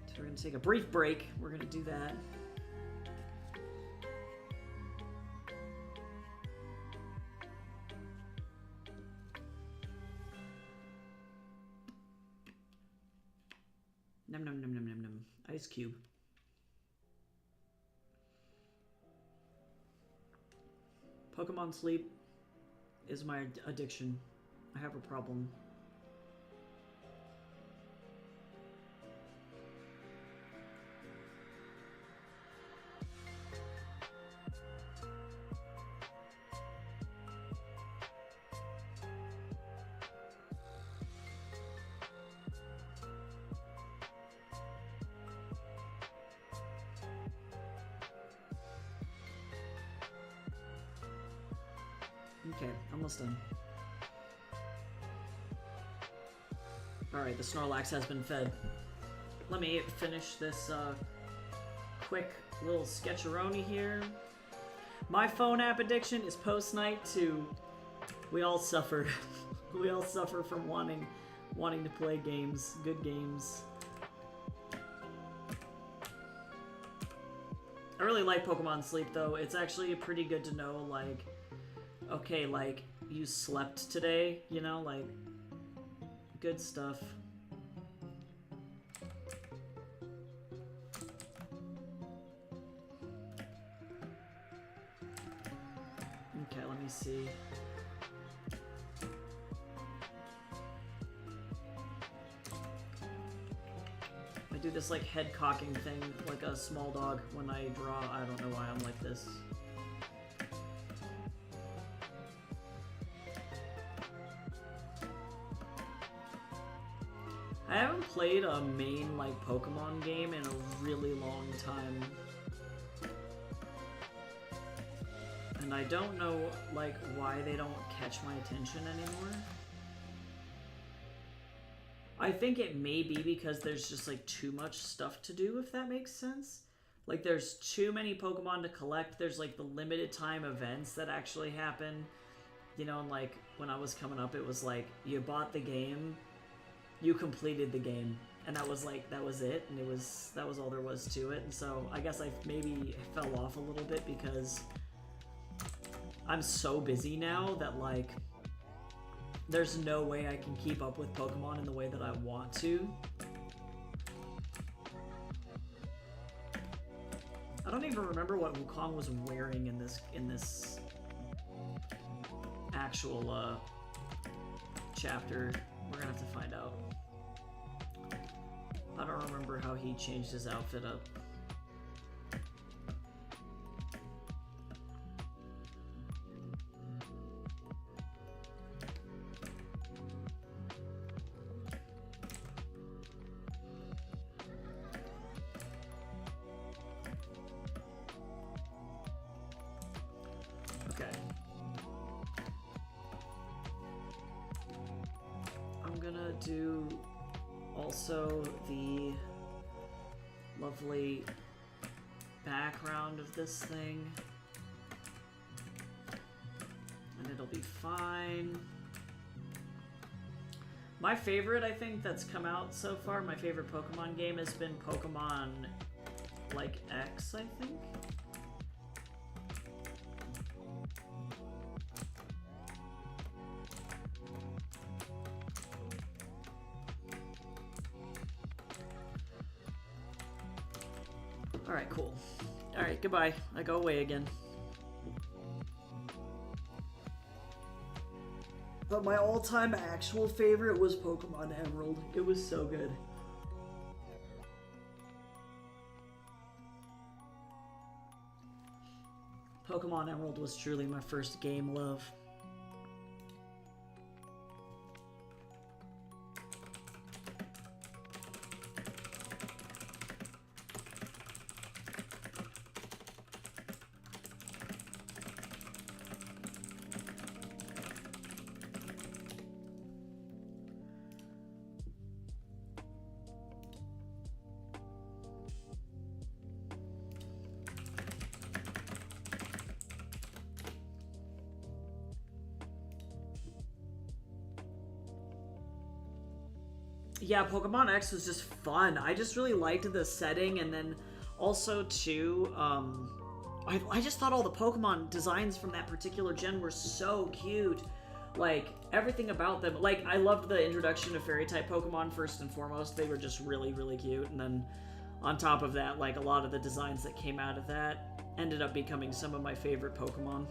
So we're going to take a brief break. We're going to do that. Num num num num num num. Ice cube. Pokemon sleep is my addiction. I have a problem. Okay, almost done. Alright, the Snorlax has been fed. Let me finish this quick little sketcheroni here. My phone app addiction is post-night to we all suffer. We all suffer from wanting to play games, good games. I really like Pokemon Sleep though. It's actually pretty good to know, like, okay, like, you slept today, you know, like, good stuff. Okay, let me see. I do this, like, head cocking thing, like a small dog when I draw. I don't know why I'm like this. I haven't played a main, like, Pokemon game in a really long time. And I don't know, like, why they don't catch my attention anymore. I think it may be because there's just, like, too much stuff to do, if that makes sense. Like, there's too many Pokemon to collect. There's, like, the limited time events that actually happen. You know, and, like, when I was coming up, it was like, you bought the game, you completed the game, and that was like, that was it, and that was all there was to it. And so I guess I maybe fell off a little bit because I'm so busy now that, like, there's no way I can keep up with Pokemon in the way that I want to. I don't even remember what Wukong was wearing in this actual chapter. We're gonna have to find out. I don't remember how he changed his outfit up. Okay. I'm gonna do also the lovely background of this thing, and it'll be fine. My favorite, I think, that's come out so far, my favorite Pokemon game has been Pokemon, like, X, I think? Alright, cool. Alright, goodbye. I go away again. But my all-time actual favorite was Pokemon Emerald. It was so good. Pokemon Emerald was truly my first game love. Yeah, Pokemon X was just fun. I just really liked the setting, and then also too, I just thought all the Pokemon designs from that particular gen were so cute. Like, everything about them. Like, I loved the introduction of Fairy-type Pokemon first and foremost. They were just really, really cute. And then on top of that, like, a lot of the designs that came out of that ended up becoming some of my favorite Pokemon.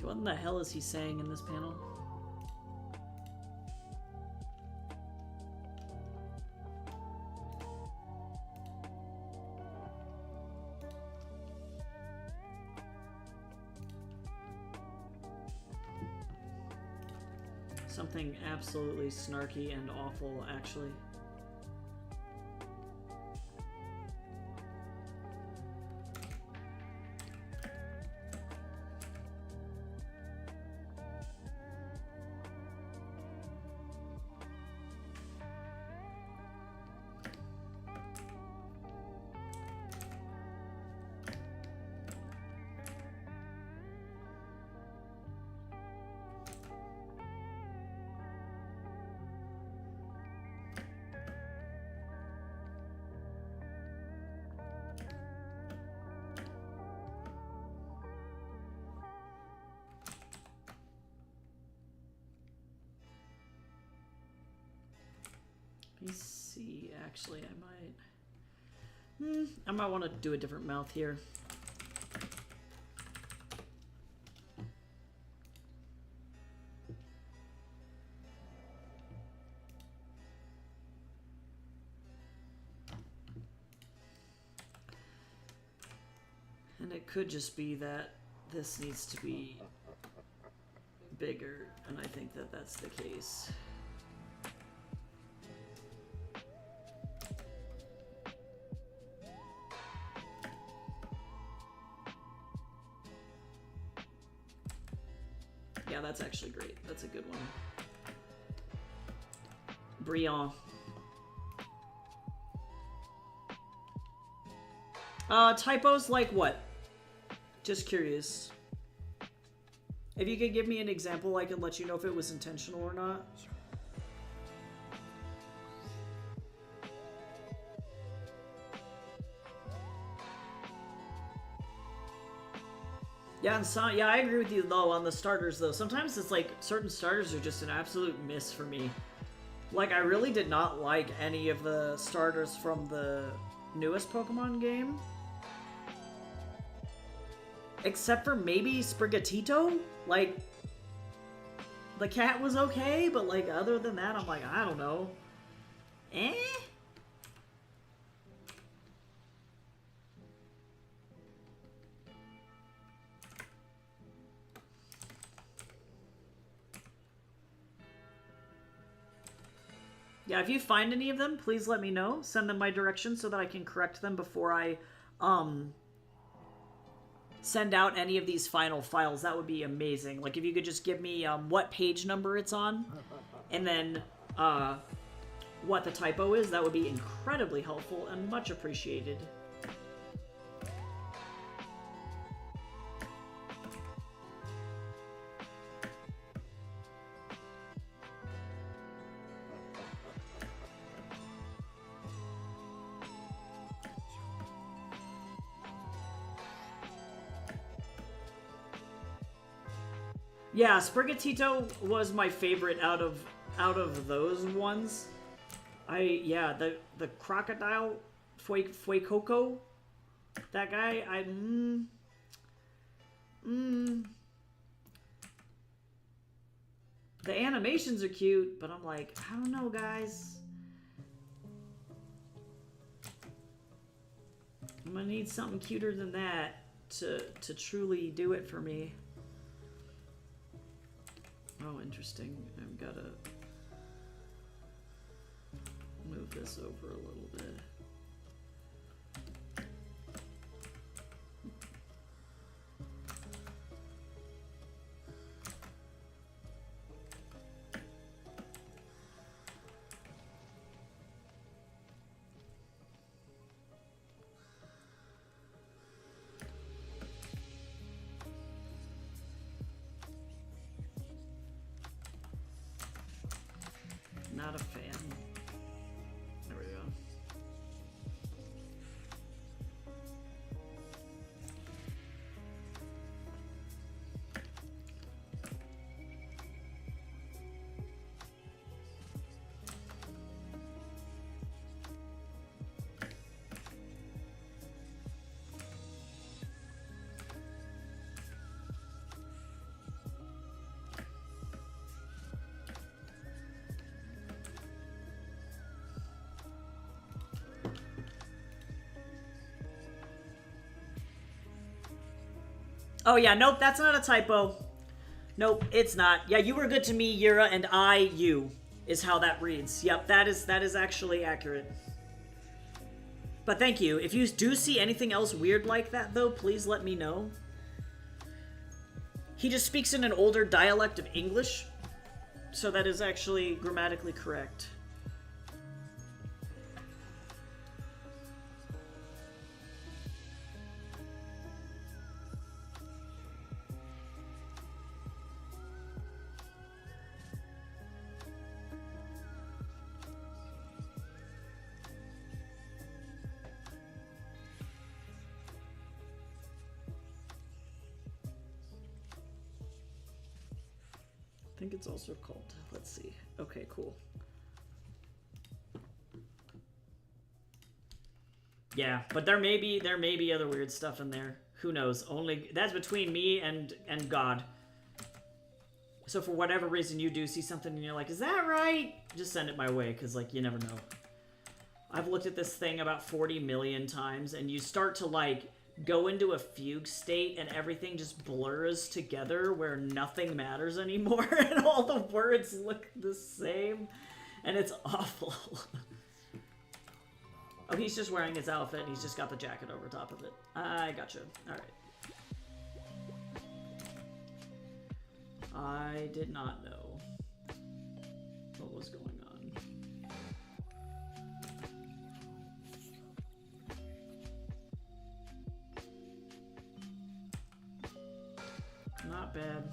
What in the hell is he saying in this panel? Something absolutely snarky and awful, actually. Let me see, actually, I might want to do a different mouth here. And it could just be that this needs to be bigger, and I think that that's the case. Yeah, that's actually great. That's a good one. Brion. Typos like what? Just curious. If you could give me an example, I can let you know if it was intentional or not. Yeah, and yeah, I agree with you though on the starters though. Sometimes it's like certain starters are just an absolute miss for me. Like, I really did not like any of the starters from the newest Pokemon game. Except for maybe Sprigatito? Like, the cat was okay, but like, other than that, I'm like, I don't know. Eh? Yeah, if you find any of them, please let me know. Send them my direction so that I can correct them before I, send out any of these final files. That would be amazing. Like, if you could just give me, what page number it's on, and then, what the typo is, that would be incredibly helpful and much appreciated. Yeah, Sprigatito was my favorite out of those ones. Yeah, the crocodile Fuecoco, that guy, the animations are cute, but I'm like, I don't know, guys. I'm gonna need something cuter than that to truly do it for me. Oh, interesting. I've got to move this over a little bit. Not a fan. There we go. Oh yeah, nope, that's not a typo. Nope, it's not. Yeah, you were good to me, Yura, and I, you, is how that reads. Yep, that is actually accurate. But thank you. If you do see anything else weird like that, though, please let me know. He just speaks in an older dialect of English, so that is actually grammatically correct. I think it's also called, let's see. Okay, cool. Yeah, but there may be other weird stuff in there. Who knows? Only that's between me and God. So for whatever reason you do see something and you're like, is that right? Just send it my way, because like you never know. I've looked at this thing about 40 million times, and you start to like go into a fugue state and everything just blurs together where nothing matters anymore and all the words look the same and it's awful. Oh, he's just wearing his outfit and he's just got the jacket over top of it. I gotcha. Alright. I did not know what was going on. Not bad.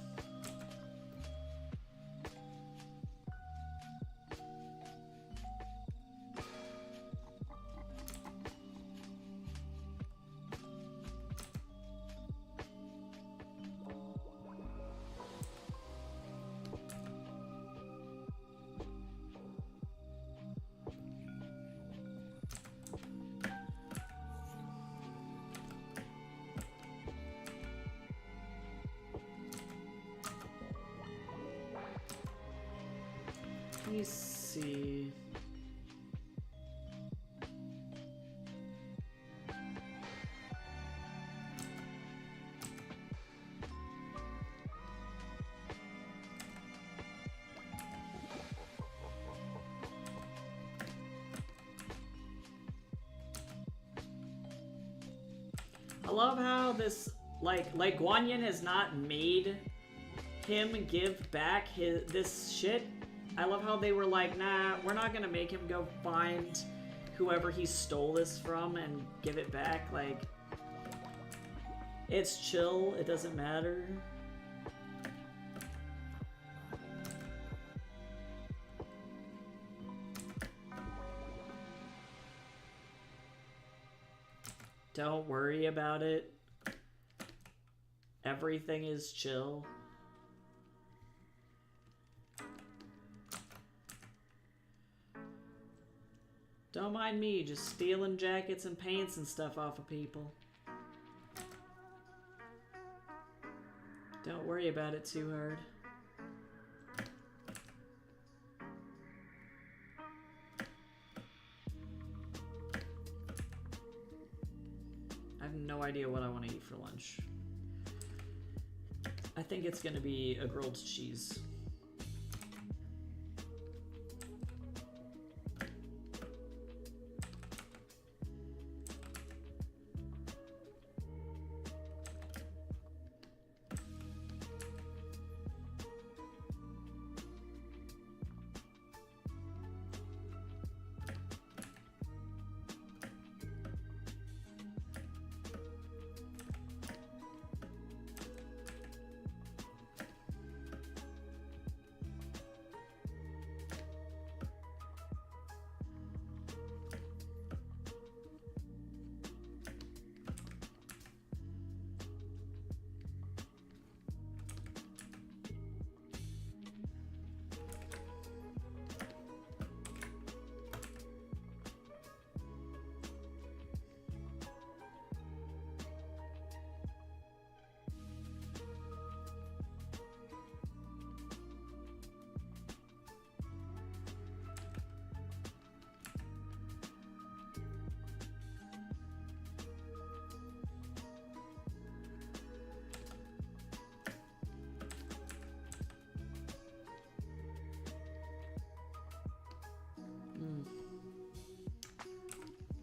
Let me see. I love how this, like Guanyin has not made him give back this shit. I love how they were like, nah, we're not gonna make him go find whoever he stole this from and give it back. Like, it's chill, it doesn't matter. Don't worry about it. Everything is chill. Don't mind me, just stealing jackets and pants and stuff off of people. Don't worry about it too hard. I have no idea what I want to eat for lunch. I think it's gonna be a grilled cheese.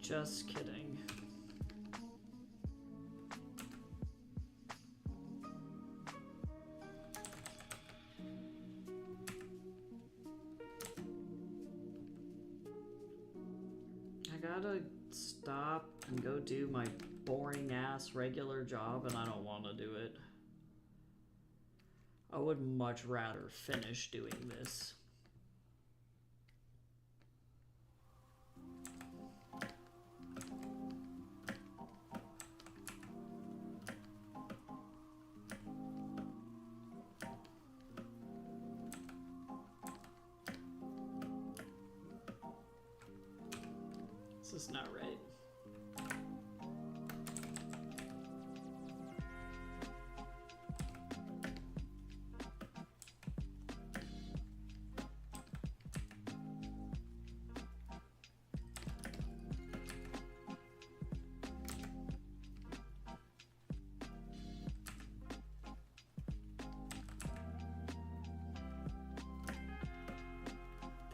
Just kidding. I gotta stop and go do my boring ass regular job, and I don't want to do it. I would much rather finish doing this. This is not right.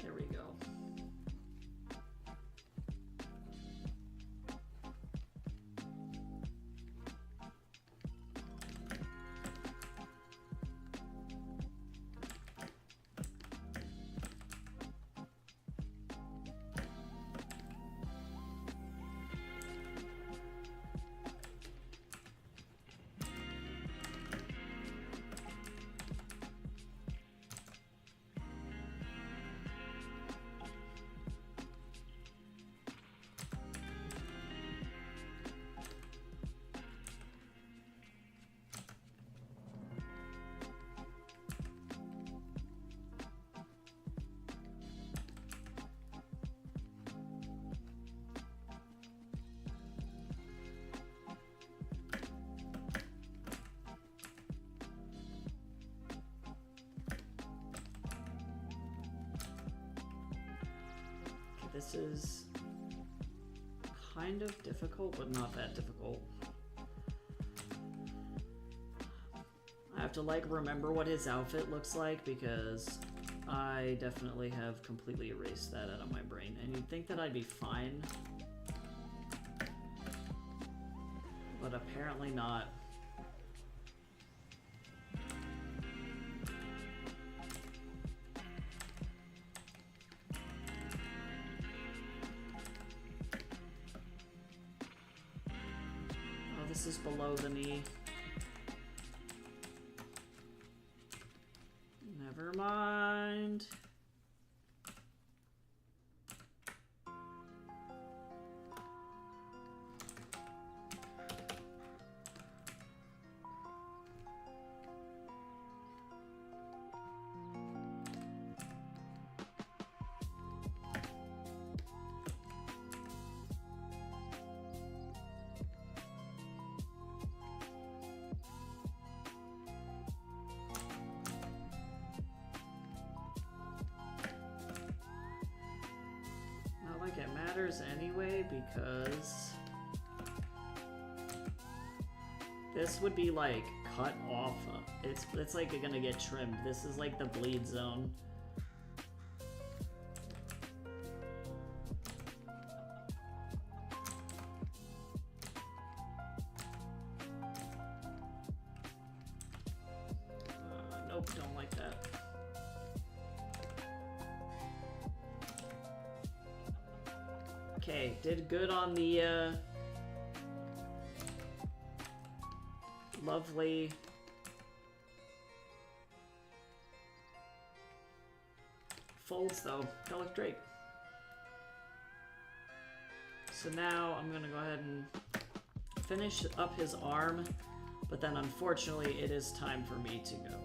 There we go. This is kind of difficult, but not that difficult. I have to like remember what his outfit looks like because I definitely have completely erased that out of my brain. And you'd think that I'd be fine, but apparently not. This is below the knee. Never mind. Like it matters anyway, because this would be like cut off. It's like gonna get trimmed. This is like the bleed zone. Nope, don't like that. Okay, did good on the lovely folds though. That looked great. So now I'm gonna go ahead and finish up his arm, but then unfortunately it is time for me to go.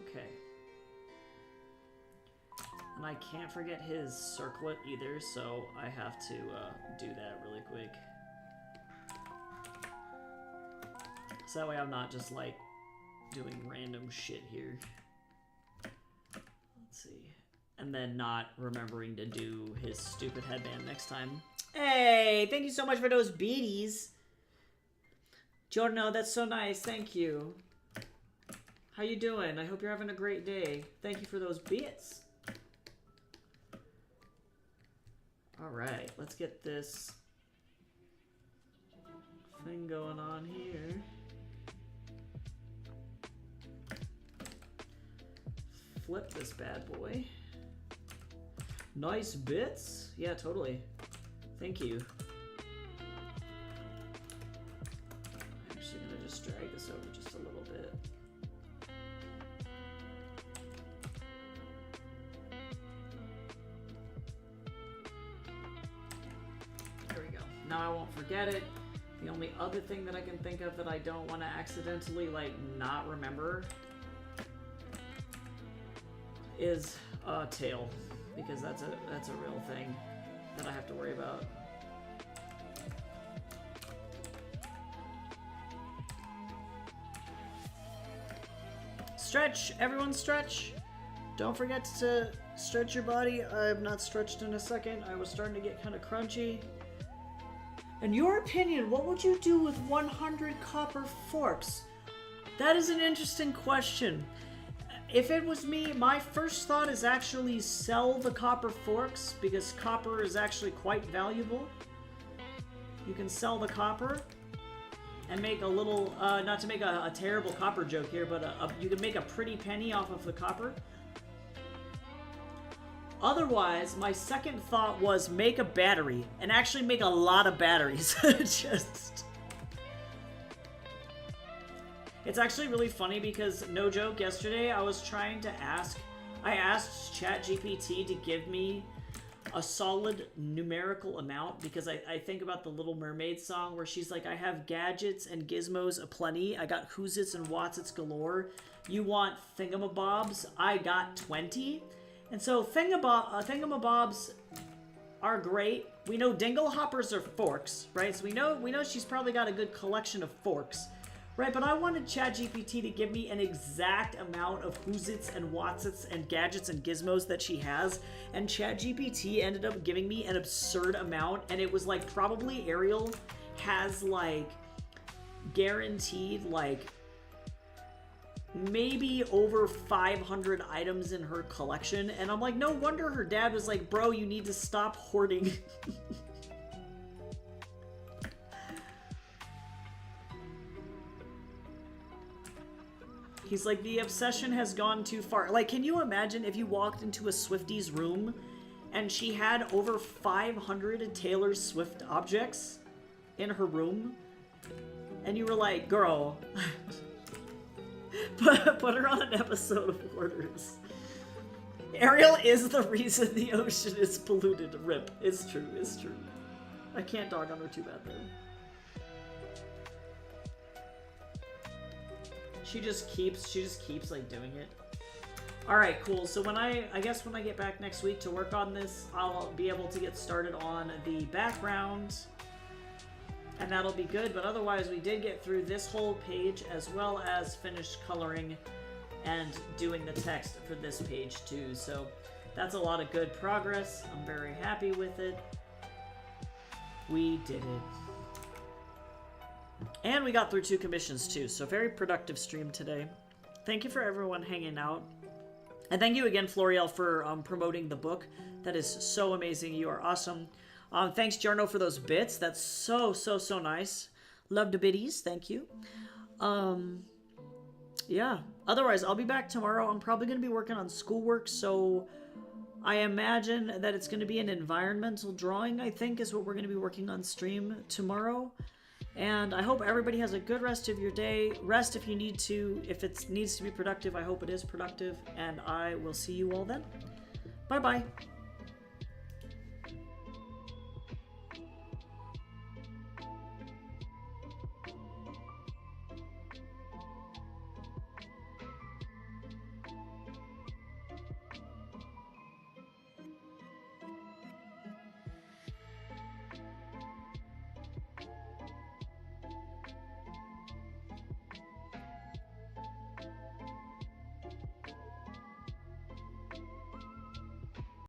Okay. And I can't forget his circlet either, so I have to do that really quick. So that way I'm not just like doing random shit here. Let's see. And then not remembering to do his stupid headband next time. Hey, thank you so much for those beaties. Giorno, that's so nice. Thank you. How you doing? I hope you're having a great day. Thank you for those bits. Alright, let's get this thing going on here. Flip this bad boy. Nice bits. Yeah, totally. Thank you. I'm actually gonna just drag this over just a little bit. There we go. Now I won't forget it. The only other thing that I can think of that I don't want to accidentally like not remember is tail, because that's a real thing that I have to worry about. Stretch, everyone stretch. Don't forget to stretch your body. I have not stretched in a second. I was starting to get kind of crunchy. In your opinion, what would you do with 100 copper forks? That is an interesting question. If it was me, my first thought is actually sell the copper forks, because copper is actually quite valuable. You can sell the copper and make a little, not to make a terrible copper joke here, but you can make a pretty penny off of the copper. Otherwise, my second thought was make a battery, and actually make a lot of batteries. It's actually really funny because, no joke, yesterday I was trying to I asked ChatGPT to give me a solid numerical amount, because I think about the Little Mermaid song where she's like, I have gadgets and gizmos aplenty. I got who's-its and what's-its galore. You want thingamabobs? I got 20. And so thingamabobs are great. We know dinglehoppers are forks, right? So we know she's probably got a good collection of forks, right? But I wanted ChatGPT to give me an exact amount of who's-its and what's-its and gadgets and gizmos that she has, and ChatGPT ended up giving me an absurd amount, and it was like probably Ariel has like guaranteed like maybe over 500 items in her collection, and I'm like, no wonder her dad was like, bro, you need to stop hoarding. He's like, the obsession has gone too far. Like, can you imagine if you walked into a Swifty's room and she had over 500 Taylor Swift objects in her room, and you were like, girl, put her on an episode of Hoarders. Ariel is the reason the ocean is polluted. Rip. It's true. It's true. I can't dog on her too bad though. She just keeps like doing it. All right, cool. So when I guess when I get back next week to work on this, I'll be able to get started on the background, and that'll be good. But otherwise, we did get through this whole page, as well as finished coloring and doing the text for this page too. So that's a lot of good progress. I'm very happy with it. We did it. And we got through 2 commissions too, so very productive stream today. Thank you for everyone hanging out. And thank you again, Floriel, for promoting the book. That is so amazing. You are awesome. Thanks, Jarno, for those bits. That's so nice. Love the biddies. Thank you. Yeah. Otherwise, I'll be back tomorrow. I'm probably going to be working on schoolwork, so I imagine that it's going to be an environmental drawing, I think, is what we're going to be working on stream tomorrow. And I hope everybody has a good rest of your day. Rest if you need to. If it needs to be productive, I hope it is productive. And I will see you all then. Bye-bye.